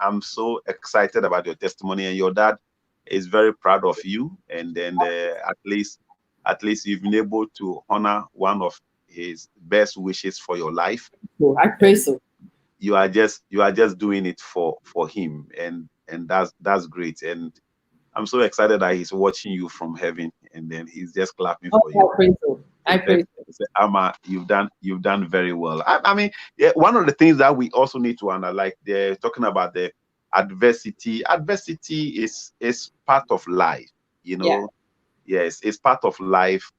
am so excited about your testimony. And your dad is very proud of you. And then at least you've been able to honor one of his best wishes for your life. Oh, I pray so. You are just doing it for him, and that's great. And I'm so excited that he's watching you from heaven, and then he's just clapping for you. I pray so. I pray so. Amma, you've done very well. I mean, one of the things that we also need to understand, like they're talking about the adversity. Adversity is part of life, you know. Yeah. Yes, it's part of life.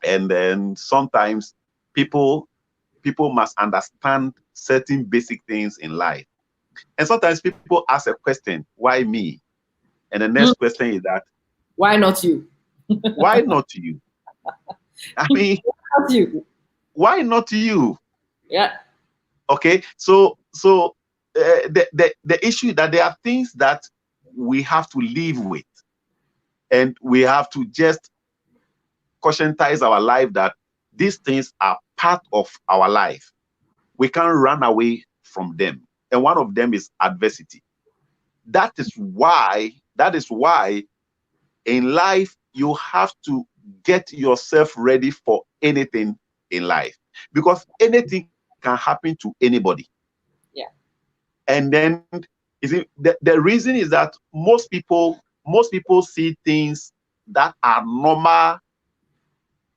And then sometimes people must understand certain basic things in life. And sometimes people ask a question, why me? And the next question is that, why not you? Why not you? I mean, why not you? Why not you? Yeah. Okay. So the issue is that there are things that we have to live with, and we have to just conscientize our life that these things are part of our life. We can't run away from them. And one of them is adversity. That is why in life you have to get yourself ready for anything in life, because anything can happen to anybody. Yeah. And then the reason is that most people see things that are normal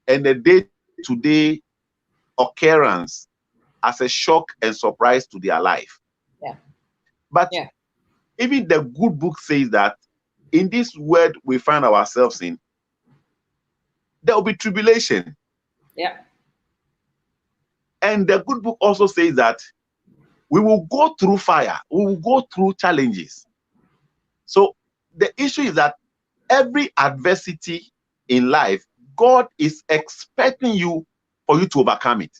and the day-to-day occurrence as a shock and surprise to their life. Yeah. But even the good book says that in this world we find ourselves in, there will be tribulation. Yeah. And the good book also says that we will go through fire, we will go through challenges. So the issue is that every adversity in life, God is expecting you for you to overcome it.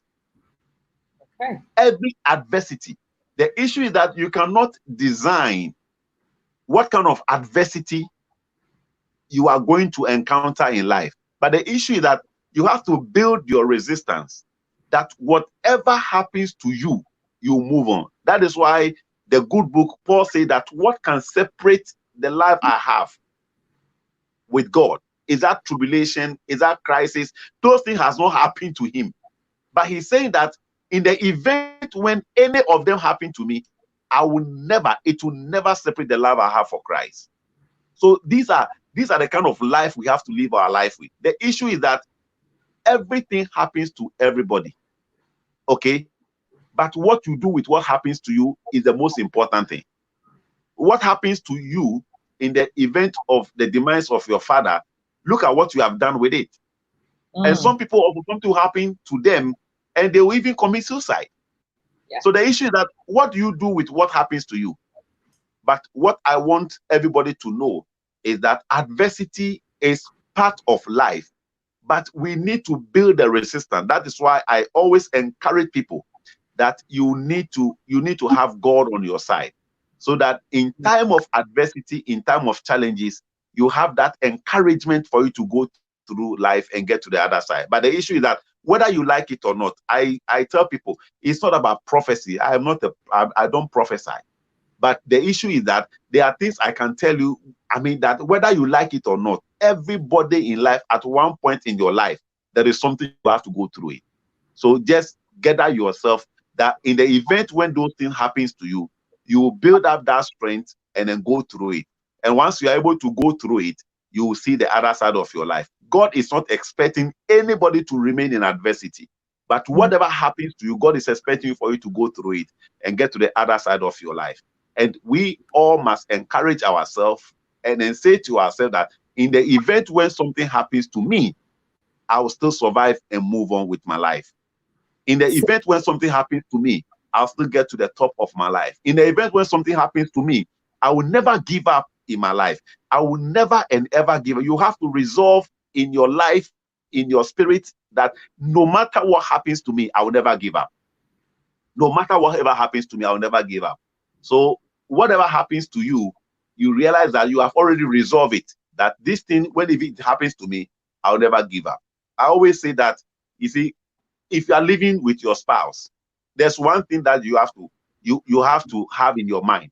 Okay. Every adversity. The issue is that you cannot design what kind of adversity you are going to encounter in life. But the issue is that you have to build your resistance, that whatever happens to you, you move on. That is why the good book, Paul said that what can separate the life I have with God is that tribulation, is that crisis. Those things has not happened to him. But he's saying that in the event when any of them happen to me, it will never separate the love I have for Christ. So these are the kind of life we have to live our life with. The issue is that everything happens to everybody. Okay? But what you do with what happens to you is the most important thing. What happens to you in the event of the demise of your father, look at what you have done with it. And some people also something will happen to them and they will even commit suicide. Yeah. So the issue is that what do you do with what happens to you? But what I want everybody to know is that adversity is part of life, but we need to build a resistance. That is why I always encourage people that you need to have God on your side, so that in time of adversity, in time of challenges, you have that encouragement for you to go through life and get to the other side. But the issue is that whether you like it or not, I tell people it's not about prophecy. I don't prophesy. But the issue is that there are things I can tell you, that whether you like it or not, everybody in life at one point in your life, there is something you have to go through it. So just gather yourself that in the event when those things happens to you, you will build up that strength and then go through it. And once you are able to go through it, you will see the other side of your life. God is not expecting anybody to remain in adversity. But whatever happens to you, God is expecting you for you to go through it and get to the other side of your life. And we all must encourage ourselves and then say to ourselves that in the event when something happens to me, I will still survive and move on with my life. In the event when something happens to me, I'll still get to the top of my life. In the event when something happens to me, I will never give up in my life. I will never and ever give up. You have to resolve in your life, in your spirit, that no matter what happens to me, I will never give up. No matter whatever happens to me, I will never give up. So whatever happens to you, you realize that you have already resolved it. That this thing, when if it happens to me, I'll never give up. I always say that, you see, if you are living with your spouse, there's one thing that you have to have in your mind,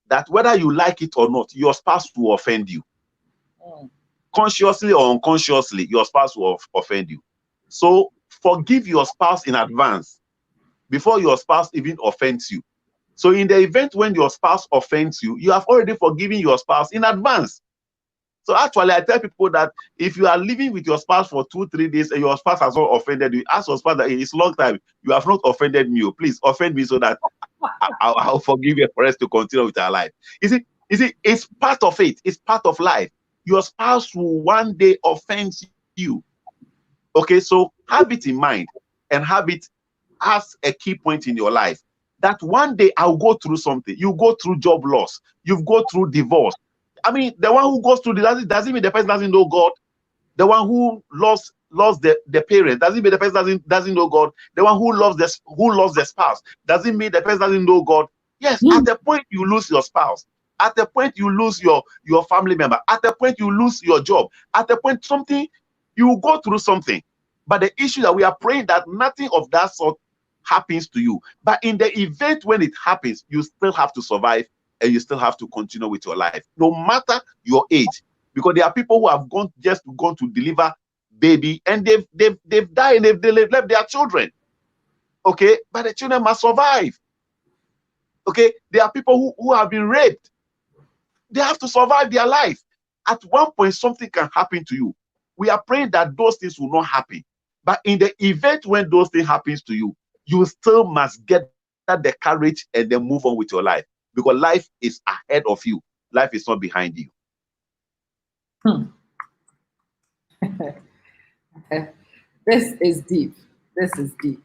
that whether you like it or not, your spouse will offend you. Consciously or unconsciously, your spouse will offend you. So forgive your spouse in advance before your spouse even offends you. So in the event when your spouse offends you, you have already forgiven your spouse in advance. So actually, I tell people that if you are living with your spouse for 2-3 days and your spouse has not offended you, ask your spouse that it's a long time, you have not offended me. Please offend me so that I'll forgive you for us to continue with our life. You see, it's part of it. It's part of life. Your spouse will one day offend you. Okay, so have it in mind and have it as a key point in your life, that one day I'll go through something. You go through job loss. You go through divorce. The one who goes through this doesn't mean the person doesn't know God. The one who lost the parent doesn't mean the person doesn't know God. The one who lost the spouse doesn't mean the person doesn't know God. Yes, at the point you lose your spouse, at the point you lose your family member, at the point you lose your job, at the point something You will go through something. But the issue that we are praying that nothing of that sort happens to you. But in the event when it happens, you still have to survive and you still have to continue with your life, no matter your age. Because there are people who have gone to deliver baby and they've died and they've left their children. Okay, but the children must survive. Okay, there are people who have been raped. They have to survive their life. At one point, something can happen to you. We are praying that those things will not happen. But in the event when those things happens to you, you still must get the courage and then move on with your life. Because life is ahead of you. Life is not behind you. This is deep. This is deep.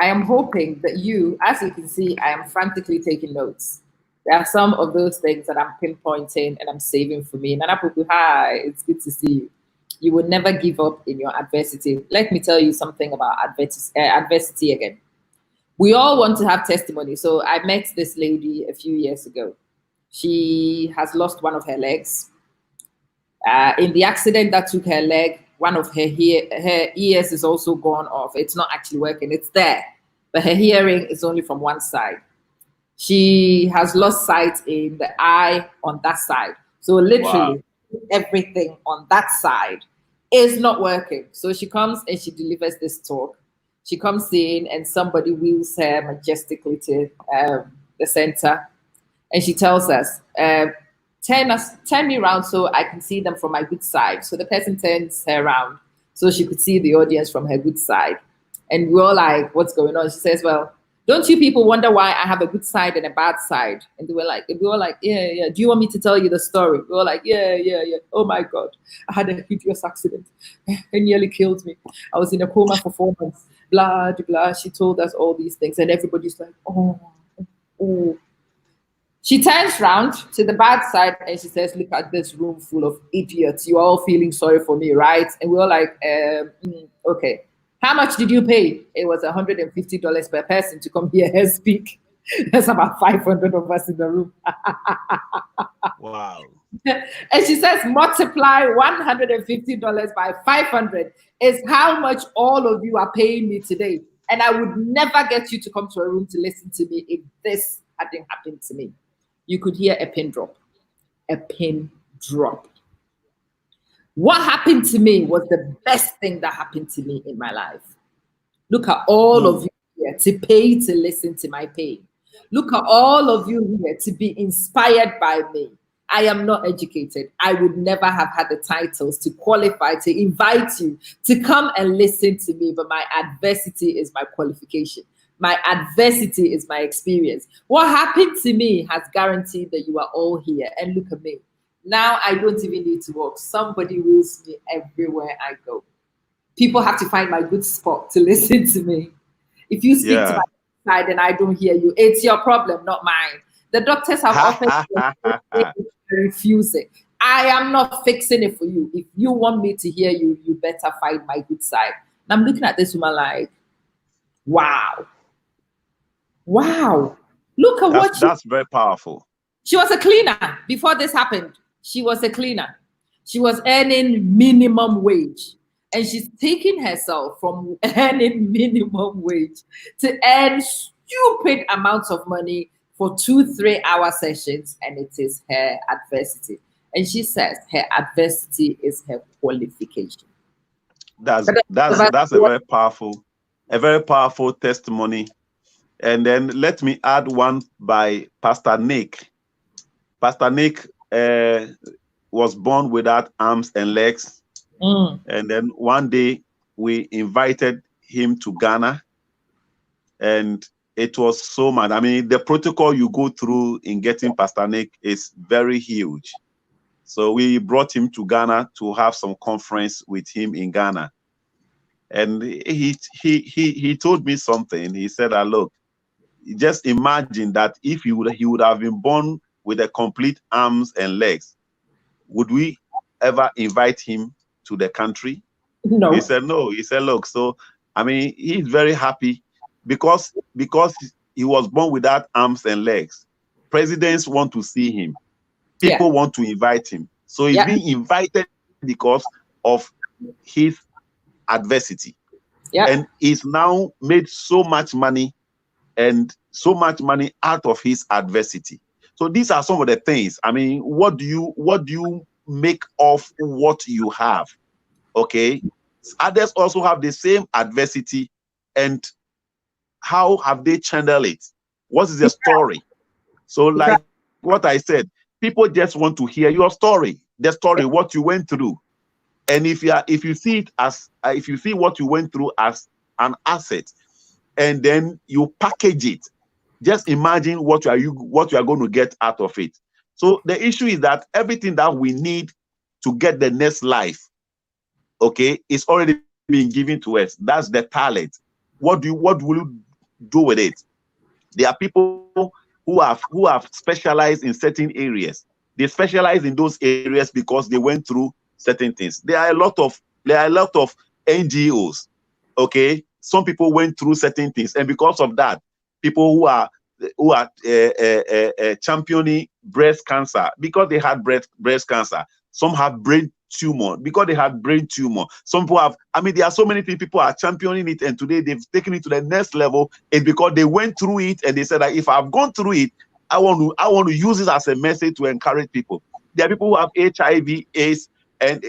I am hoping that you, as you can see, I am frantically taking notes. There are some of those things that I'm pinpointing and I'm saving for me. Nana Pupu, hi, it's good to see you. You will never give up in your adversity. Let me tell you something about adversity again. We all want to have testimony. So I met this lady a few years ago. She has lost one of her legs. In the accident that took her leg, one of her ears is also gone off. It's not actually working. It's there, but her hearing is only from one side. She has lost sight in the eye on that side. So literally everything on that side is not working. So she comes and she delivers this talk. She comes in and somebody wheels her majestically to the center. And she tells us, turn me around so I can see them from my good side. So the person turns her around so she could see the audience from her good side. And we're all like, what's going on? She says, well, don't you people wonder why I have a good side and a bad side? And we were like, yeah. Do you want me to tell you the story? We were like, yeah. Oh my God, I had a hideous accident. It nearly killed me. I was in a coma for 4 months. Blah, blah. She told us all these things. And everybody's like, oh. She turns around to the bad side and she says, look at this room full of idiots. You're all feeling sorry for me, right? And we're like, okay. How much did you pay? It was $150 per person to come here and speak. There's about 500 of us in the room. Wow. And she says, multiply $150 by 500 is how much all of you are paying me today. And I would never get you to come to a room to listen to me if this hadn't happened to me. You could hear a pin drop. A pin drop. What happened to me was the best thing that happened to me in my life. Look at all of you here to pay to listen to my pain. Look at all of you here to be inspired by me. I am not educated. I would never have had the titles to qualify to invite you to come and listen to me, but my adversity is my qualification. My adversity is my experience. What happened to me has guaranteed that you are all here. And look at me. Now I don't even need to walk. Somebody wheels me everywhere I go. People have to find my good spot to listen to me. If you speak to my side and I don't hear you, it's your problem, not mine. The doctors have offered to refuse it. I am not fixing it for you. If you want me to hear you, you better find my good side. And I'm looking at this woman like, wow. Look at that's very powerful. She was a cleaner before this happened. She was a cleaner. She was earning minimum wage. And she's taking herself from earning minimum wage to earn stupid amounts of money for 2-3 hour sessions. And it is her adversity. And she says her adversity is her qualification. That's a very powerful testimony. And then let me add one by Pastor Nick. Pastor Nick was born without arms and legs. And then one day we invited him to Ghana. And it was so mad. I mean, the protocol you go through in getting Pastor Nick is very huge. So we brought him to Ghana to have some conference with him in Ghana. And he told me something. He said, look, just imagine that if he would have been born with a complete arms and legs, would we ever invite him to the country? No. He said no. He said, look, so I mean, he's very happy because he was born without arms and legs. Presidents want to see him. People want to invite him. So he's being invited because of his adversity. Yeah. And he's now made so much money and so much money out of his adversity. So these are some of the things. I mean, what do you make of what you have? Okay. Others also have the same adversity, and how have they channeled it? What is the story? So, like what I said, people just want to hear your story, the story, what you went through. And if you see it as if you see what you went through as an asset, and then you package it, just imagine what you are going to get out of it. So the issue is that everything that we need to get the next life, okay, is already being given to us. That's the talent. What will you do with it? There are people who have specialized in certain areas. They specialize in those areas because they went through certain things. There are a lot of NGOs. Okay, some people went through certain things, and because of that, people who are championing breast cancer because they had breast cancer. Some have brain tumor because they had brain tumor. Some people have, I mean, there are so many people are championing it, and today they've taken it to the next level. It's because they went through it, and they said that if I've gone through it, I want to use it as a message to encourage people. There are people who have HIV/AIDS, and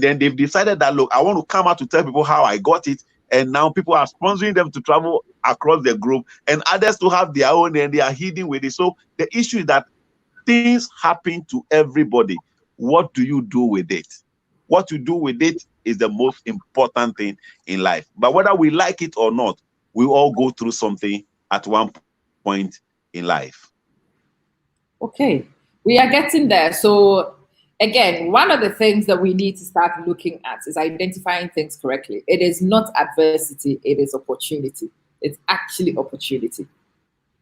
then they've decided that, look, I want to come out to tell people how I got it, and now people are sponsoring them to travel across the globe, and others to have their own, and they are hidden with it. So the issue is that things happen to everybody. What do you do with it? What you do with it is the most important thing in life. But whether we like it or not, we all go through something at one point in life. Okay, we are getting there. So again, one of the things that we need to start looking at is identifying things correctly. It is not adversity, it is opportunity. It's actually opportunity.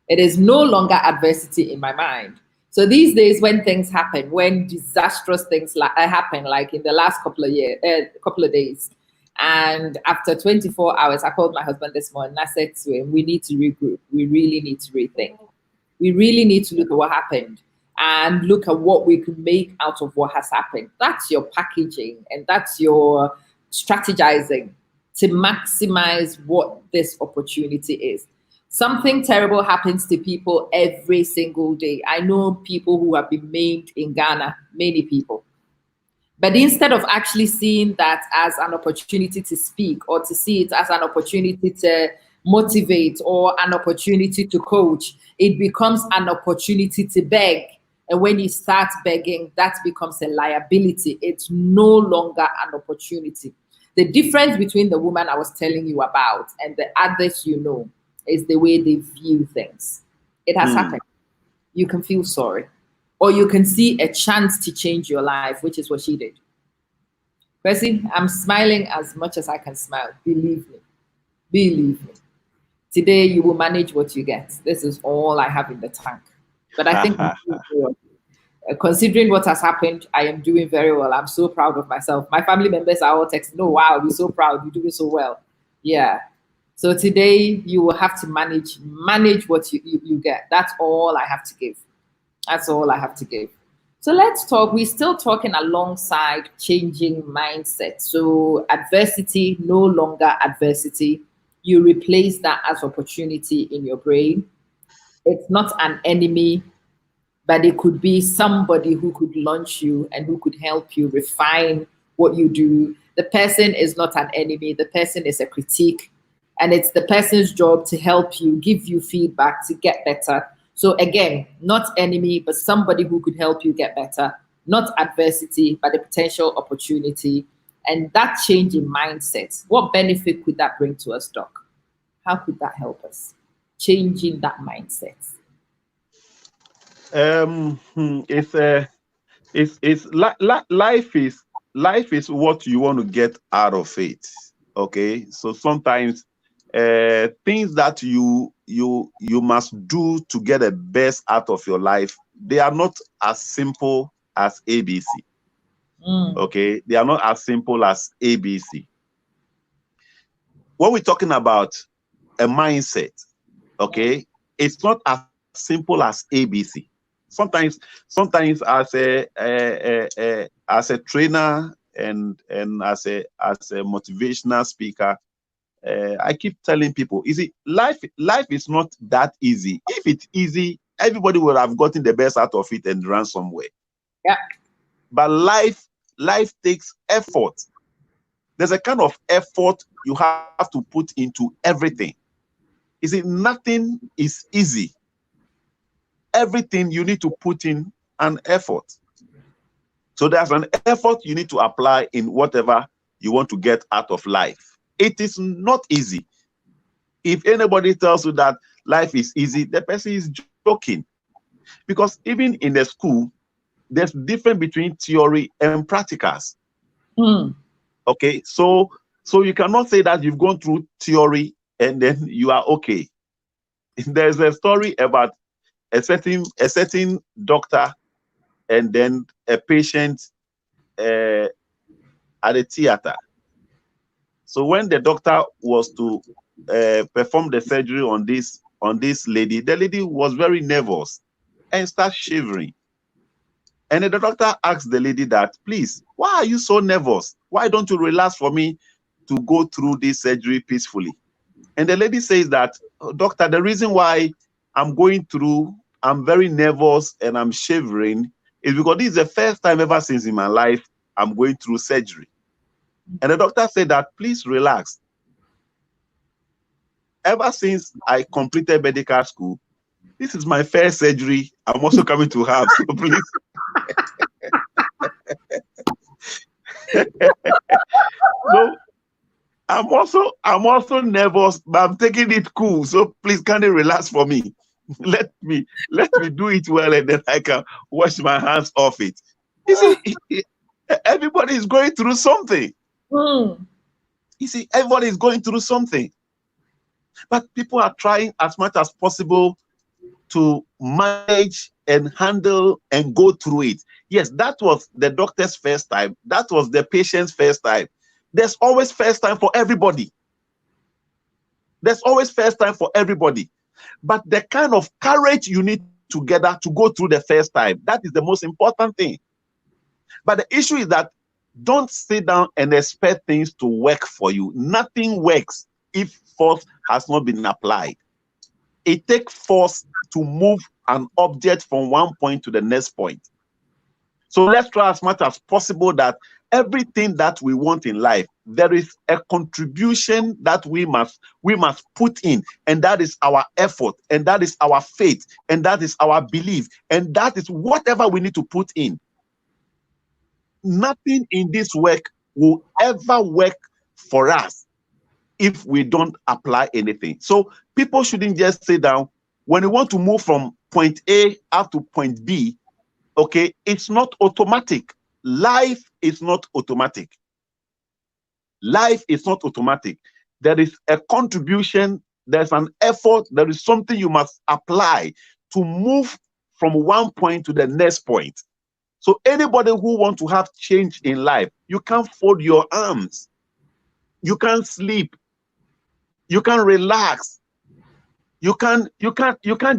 It is no longer adversity in my mind. So these days, when things happen, when disastrous things happen, like in the last couple of days, and after 24 hours, I called my husband this morning. I said to him, "We need to regroup. We really need to rethink. We really need to look at what happened and look at what we could make out of what has happened." That's your packaging, and that's your strategizing to maximize what this opportunity is. Something terrible happens to people every single day. I know people who have been maimed in Ghana, many people. But instead of actually seeing that as an opportunity to speak, or to see it as an opportunity to motivate, or an opportunity to coach, it becomes an opportunity to beg. And when you start begging, that becomes a liability. It's no longer an opportunity. The difference between the woman I was telling you about and the others is the way they view things. It has happened. You can feel sorry, or you can see a chance to change your life, which is what she did. Percy, I'm smiling as much as I can smile. Believe me. Believe me. Today you will manage what you get. This is all I have in the tank. But I think considering what has happened, I am doing very well. I'm so proud of myself. My family members are all texting, "Oh, wow, we're so proud. You're doing so well." Yeah. So today you will have to manage what you get. That's all I have to give. That's all I have to give. So let's talk. We're still talking alongside changing mindset. So adversity, no longer adversity. You replace that as opportunity in your brain. It's not an enemy, but it could be somebody who could launch you and who could help you refine what you do. The person is not an enemy. The person is a critique. And it's the person's job to help you, give you feedback to get better. So again, not enemy, but somebody who could help you get better. Not adversity, but a potential opportunity. And that change in mindset, what benefit could that bring to us, Doc? How could that help us? Changing that mindset. Life is what you want to get out of it. Okay, so sometimes things that you must do to get the best out of your life, they are not as simple as ABC. Okay, they are not as simple as ABC. When we're talking about a mindset, okay, it's not as simple as ABC. Sometimes as a trainer, and as a motivational speaker, I keep telling people, you see, life is not that easy. If it's easy, everybody would have gotten the best out of it and run somewhere. Yeah. But life takes effort. There's a kind of effort you have to put into everything. You see, nothing is easy. Everything you need to put in an effort. So there's an effort you need to apply in whatever you want to get out of life. It is not easy. If anybody tells you that life is easy, the person is joking. Because even in the school, there's difference between theory and practicals. Okay, so you cannot say that you've gone through theory and then you are okay. There's a story about a certain doctor and then a patient at a theater. So when the doctor was to perform the surgery on this lady, the lady was very nervous and started shivering. And the doctor asked the lady that, please, why are you so nervous? Why don't you relax for me to go through this surgery peacefully? And the lady says that, doctor, the reason why I'm very nervous and I'm shivering is because this is the first time ever since in my life I'm going through surgery. And the doctor said that, please relax. Ever since I completed medical school, this is my first surgery I'm also coming to have, so please. So I'm also nervous, but I'm taking it cool. So please, can you relax for me? Let me do it well, and then I can wash my hands off it. You see, everybody is going through something. You see, everybody is going through something. But people are trying as much as possible to manage and handle and go through it. Yes, that was the doctor's first time. That was the patient's first time. There's always first time for everybody. There's always first time for everybody. But the kind of courage you need together to go through the first time, that is the most important thing. But the issue is that don't sit down and expect things to work for you. Nothing works if force has not been applied. It takes force to move an object from one point to the next point. So let's try as much as possible that everything that we want in life, there is a contribution that we must put in, and that is our effort, and that is our faith, and that is our belief, and that is whatever we need to put in. Nothing in this work will ever work for us if we don't apply anything. So people shouldn't just sit down. When you want to move from point A up to point B, okay, it's not automatic. Life is not automatic. Life is not automatic. There is a contribution, there's an effort, there is something you must apply to move from one point to the next point. So anybody who wants to have change in life, you can't fold your arms. You can't sleep. You can't relax. You can't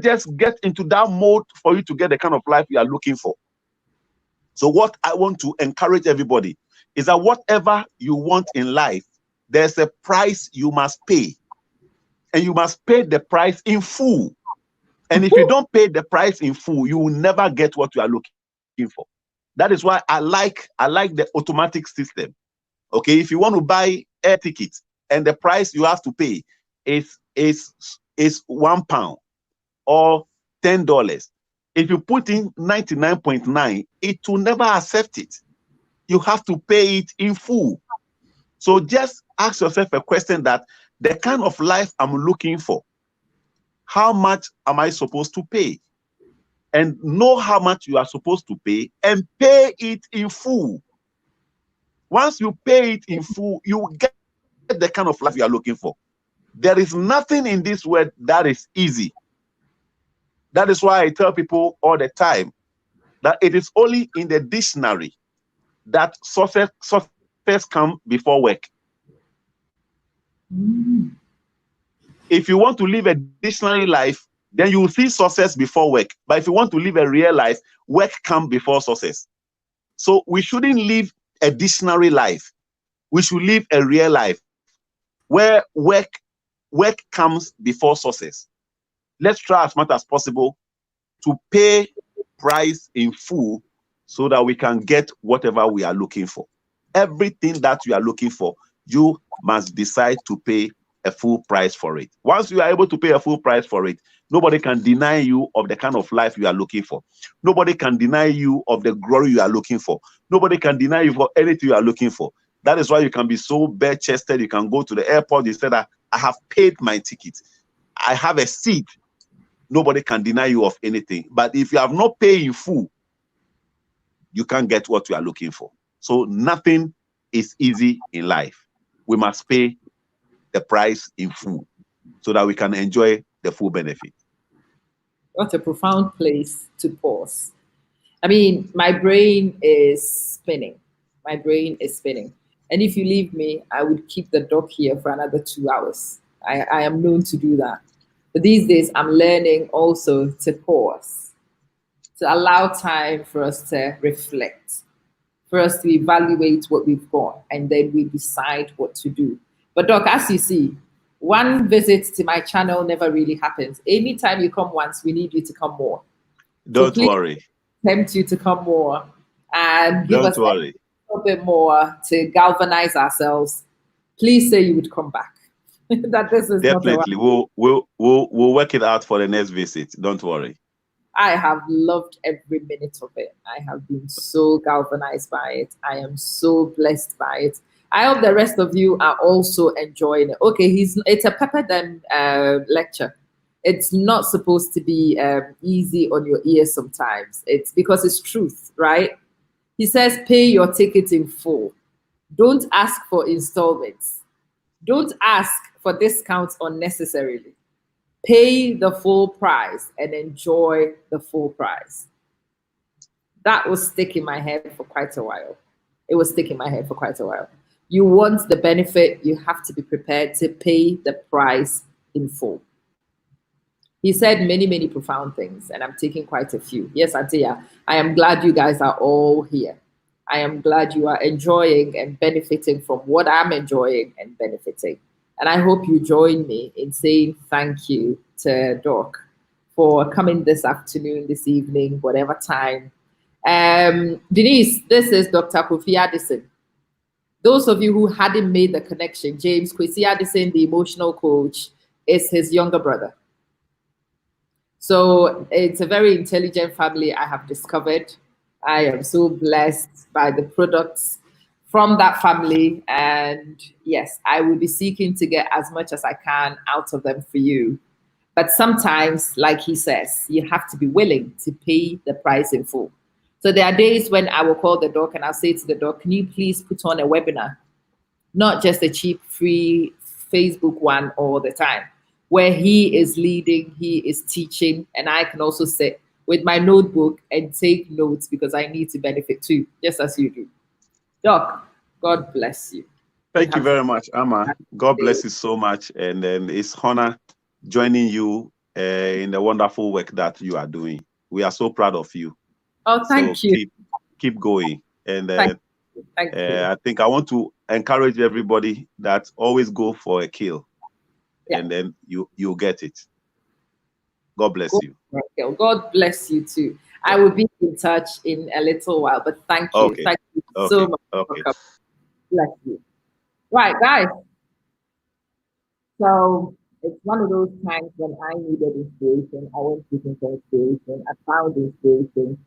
just get into that mode for you to get the kind of life you are looking for. So what I want to encourage everybody is that whatever you want in life, there's a price you must pay. And you must pay the price in full. And if you don't pay the price in full, you will never get what you are looking for. That is why I like the automatic system. Okay, if you want to buy air tickets and the price you have to pay is £1 or $10. If you put in 99.9, it will never accept it. You have to pay it in full. So just ask yourself a question that the kind of life I'm looking for, how much am I supposed to pay? And know how much you are supposed to pay and pay it in full. Once you pay it in full, you will get the kind of life you are looking for. There is nothing in this world that is easy. That is why I tell people all the time that it is only in the dictionary that success comes before work. If you want to live a dictionary life, then you will see success before work. But if you want to live a real life, work comes before success. So we shouldn't live a dictionary life. We should live a real life where work comes before success. Let's try as much as possible to pay price in full so that we can get whatever we are looking for. Everything that you are looking for, you must decide to pay a full price for it. Once you are able to pay a full price for it, nobody can deny you of the kind of life you are looking for. Nobody can deny you of the glory you are looking for. Nobody can deny you for anything you are looking for. That is why you can be so bare-chested. You can go to the airport. You say that I have paid my ticket. I have a seat. Nobody can deny you of anything. But if you have not paid in full, you can't get what you are looking for. So nothing is easy in life. We must pay the price in full so that we can enjoy the full benefit. What a profound place to pause. I mean, my brain is spinning. My brain is spinning. And if you leave me, I would keep the dog here for another 2 hours. I am known to do that. But these days, I'm learning also to pause, to allow time for us to reflect, for us to evaluate what we've got, and then we decide what to do. But Doc, as you see, one visit to my channel never really happens. Anytime you come once, we need you to come more. Don't worry. Tempt you to come more and give us a little bit more to galvanize ourselves. Please say you would come back. That this is definitely. We'll work it out for the next visit. Don't worry. I have loved every minute of it. I have been so galvanized by it. I am so blessed by it. I hope the rest of you are also enjoying it. Okay, it's a Pepperdam lecture. It's not supposed to be easy on your ears sometimes. It's because it's truth, right? He says, pay your ticket in full. Don't ask for installments. Don't ask for discounts unnecessarily. Pay the full price and enjoy the full price. That will stick in my head for quite a while. It will stick in my head for quite a while. You want the benefit, you have to be prepared to pay the price in full. He said many, many profound things, and I'm taking quite a few. Yes, Atia, I am glad you guys are all here. I am glad you are enjoying and benefiting from what I'm enjoying and benefiting. And I hope you join me in saying thank you to Doc for coming this afternoon, this evening, whatever time. Denise, this is Dr. Kofi Addison. Those of you who hadn't made the connection, James Kwesi Addison, the emotional coach, is his younger brother. So it's a very intelligent family I have discovered. I am so blessed by the products from that family. And yes, I will be seeking to get as much as I can out of them for you. But sometimes, like he says, you have to be willing to pay the price in full. So there are days when I will call the doc and I'll say to the doc, can you please put on a webinar? Not just a cheap, free Facebook one all the time, where he is leading, he is teaching, and I can also sit with my notebook and take notes because I need to benefit too, just as you do. Doc, God bless you. Thank you very much, Amma. God bless you so much. And it's honor joining you in the wonderful work that you are doing. We are so proud of you. Oh, thank you. Keep going. And thank you. I think I want to encourage everybody that always go for a kill. Yeah. And then you'll get it. God bless you. God bless you too. I will be in touch in a little while, but thank you. Okay. Thank you so much. Okay. Bless you. Right, guys. So it's one of those times when I needed inspiration. I went looking for inspiration. I found inspiration.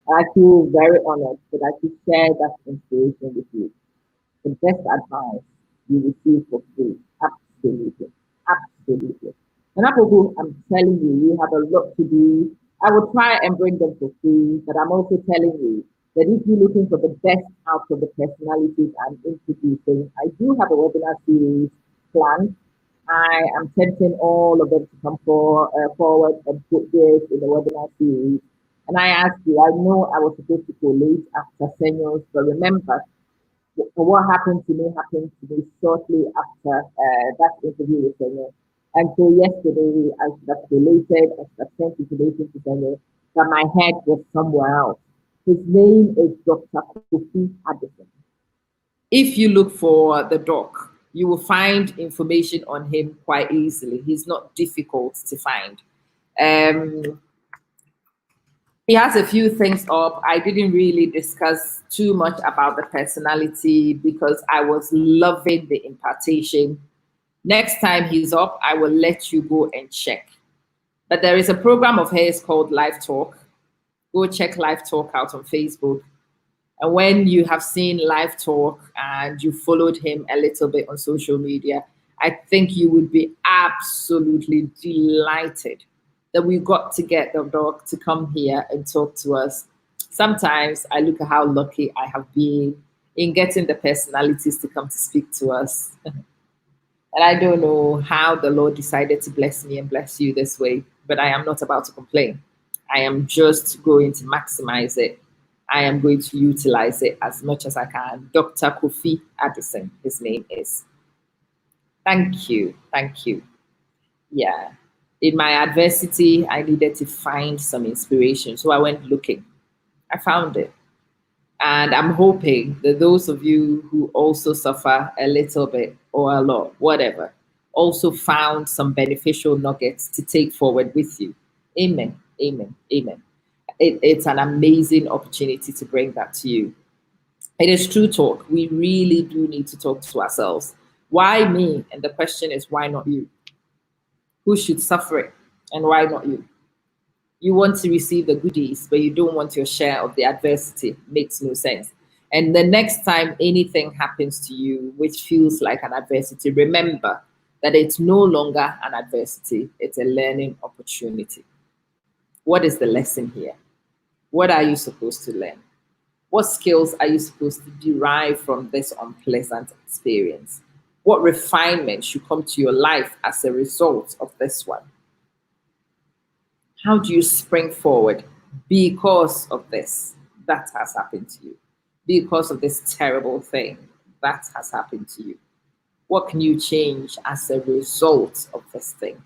I feel very honored that I could share that inspiration with you. The best advice you receive for free. Absolutely. Absolutely. And I'm telling you, you have a lot to do. I will try and bring them for free, but I'm also telling you that if you're looking for the best out of the personalities I'm introducing, I do have a webinar series planned. I am tempting all of them to come forward and put this in the webinar series. And I ask you, I know I was supposed to collate after seniors, but remember, what happened to me shortly after that interview with Senor. And so yesterday, I should have collated, I should have sent information to Senor, but my head was somewhere else. His name is Dr. Kofi Addison. If you look for the doc, you will find information on him quite easily. He's not difficult to find. Um, he has a few things up. I didn't really discuss too much about the personality because I was loving the impartation. Next time he's up, I will let you go and check. But there is a program of his called Live Talk. Go check Live Talk out on Facebook. And when you have seen Live Talk and you followed him a little bit on social media, I think you would be absolutely delighted that we got to get the dog to come here and talk to us. Sometimes I look at how lucky I have been in getting the personalities to come to speak to us. And I don't know how the Lord decided to bless me and bless you this way, but I am not about to complain. I am just going to maximize it. I am going to utilize it as much as I can. Dr. Kofi Addison, his name is. Thank you. Thank you. Yeah. In my adversity, I needed to find some inspiration. So I went looking. I found it. And I'm hoping that those of you who also suffer a little bit or a lot, whatever, also found some beneficial nuggets to take forward with you. Amen. Amen. Amen. It's an amazing opportunity to bring that to you. It is true talk. We really do need to talk to ourselves. Why me? And the question is, why not you? Who should suffer it? And why not you? You want to receive the goodies, but you don't want your share of the adversity. Makes no sense. And the next time anything happens to you, which feels like an adversity, remember that it's no longer an adversity. It's a learning opportunity. What is the lesson here? What are you supposed to learn? What skills are you supposed to derive from this unpleasant experience? What refinement should come to your life as a result of this one? How do you spring forward because of this that has happened to you? Because of this terrible thing that has happened to you? What can you change as a result of this thing?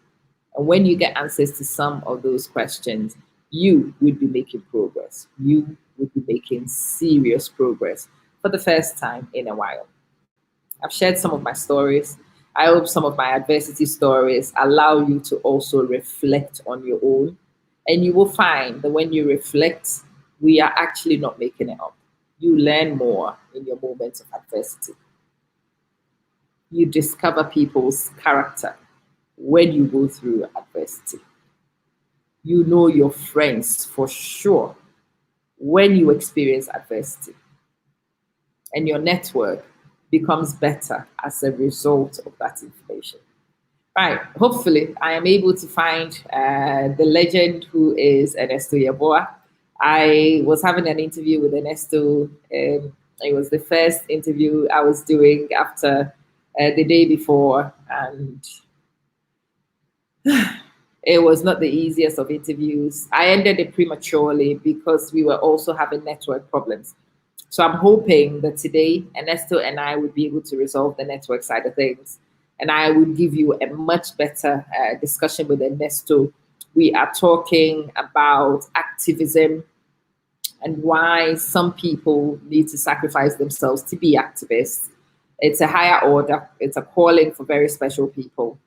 And when you get answers to some of those questions, you would be making progress. You would be making serious progress for the first time in a while. I've shared some of my stories. I hope some of my adversity stories allow you to also reflect on your own. And you will find that when you reflect, we are actually not making it up. You learn more in your moments of adversity. You discover people's character when you go through adversity. You know your friends for sure when you experience adversity. And your network becomes better as a result of that information. Right, hopefully I am able to find the legend who is Ernesto Yeboah. I was having an interview with Ernesto. It was the first interview I was doing after the day before, and it was not the easiest of interviews. I ended it prematurely because we were also having network problems. So I'm hoping that today Ernesto and I would be able to resolve the network side of things. And I will give you a much better discussion with Ernesto. We are talking about activism and why some people need to sacrifice themselves to be activists. It's a higher order. It's a calling for very special people.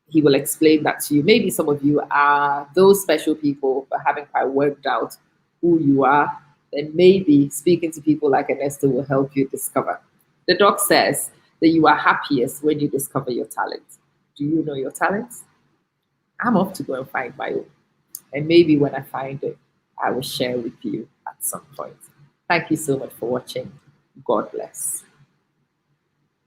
He will explain that to you. Maybe some of you are those special people, but haven't quite worked out who you are. Then maybe speaking to people like Ernesto will help you discover. The doc says that you are happiest when you discover your talent. Do you know your talents? I'm off to go and find my own. And maybe when I find it, I will share with you at some point. Thank you so much for watching. God bless.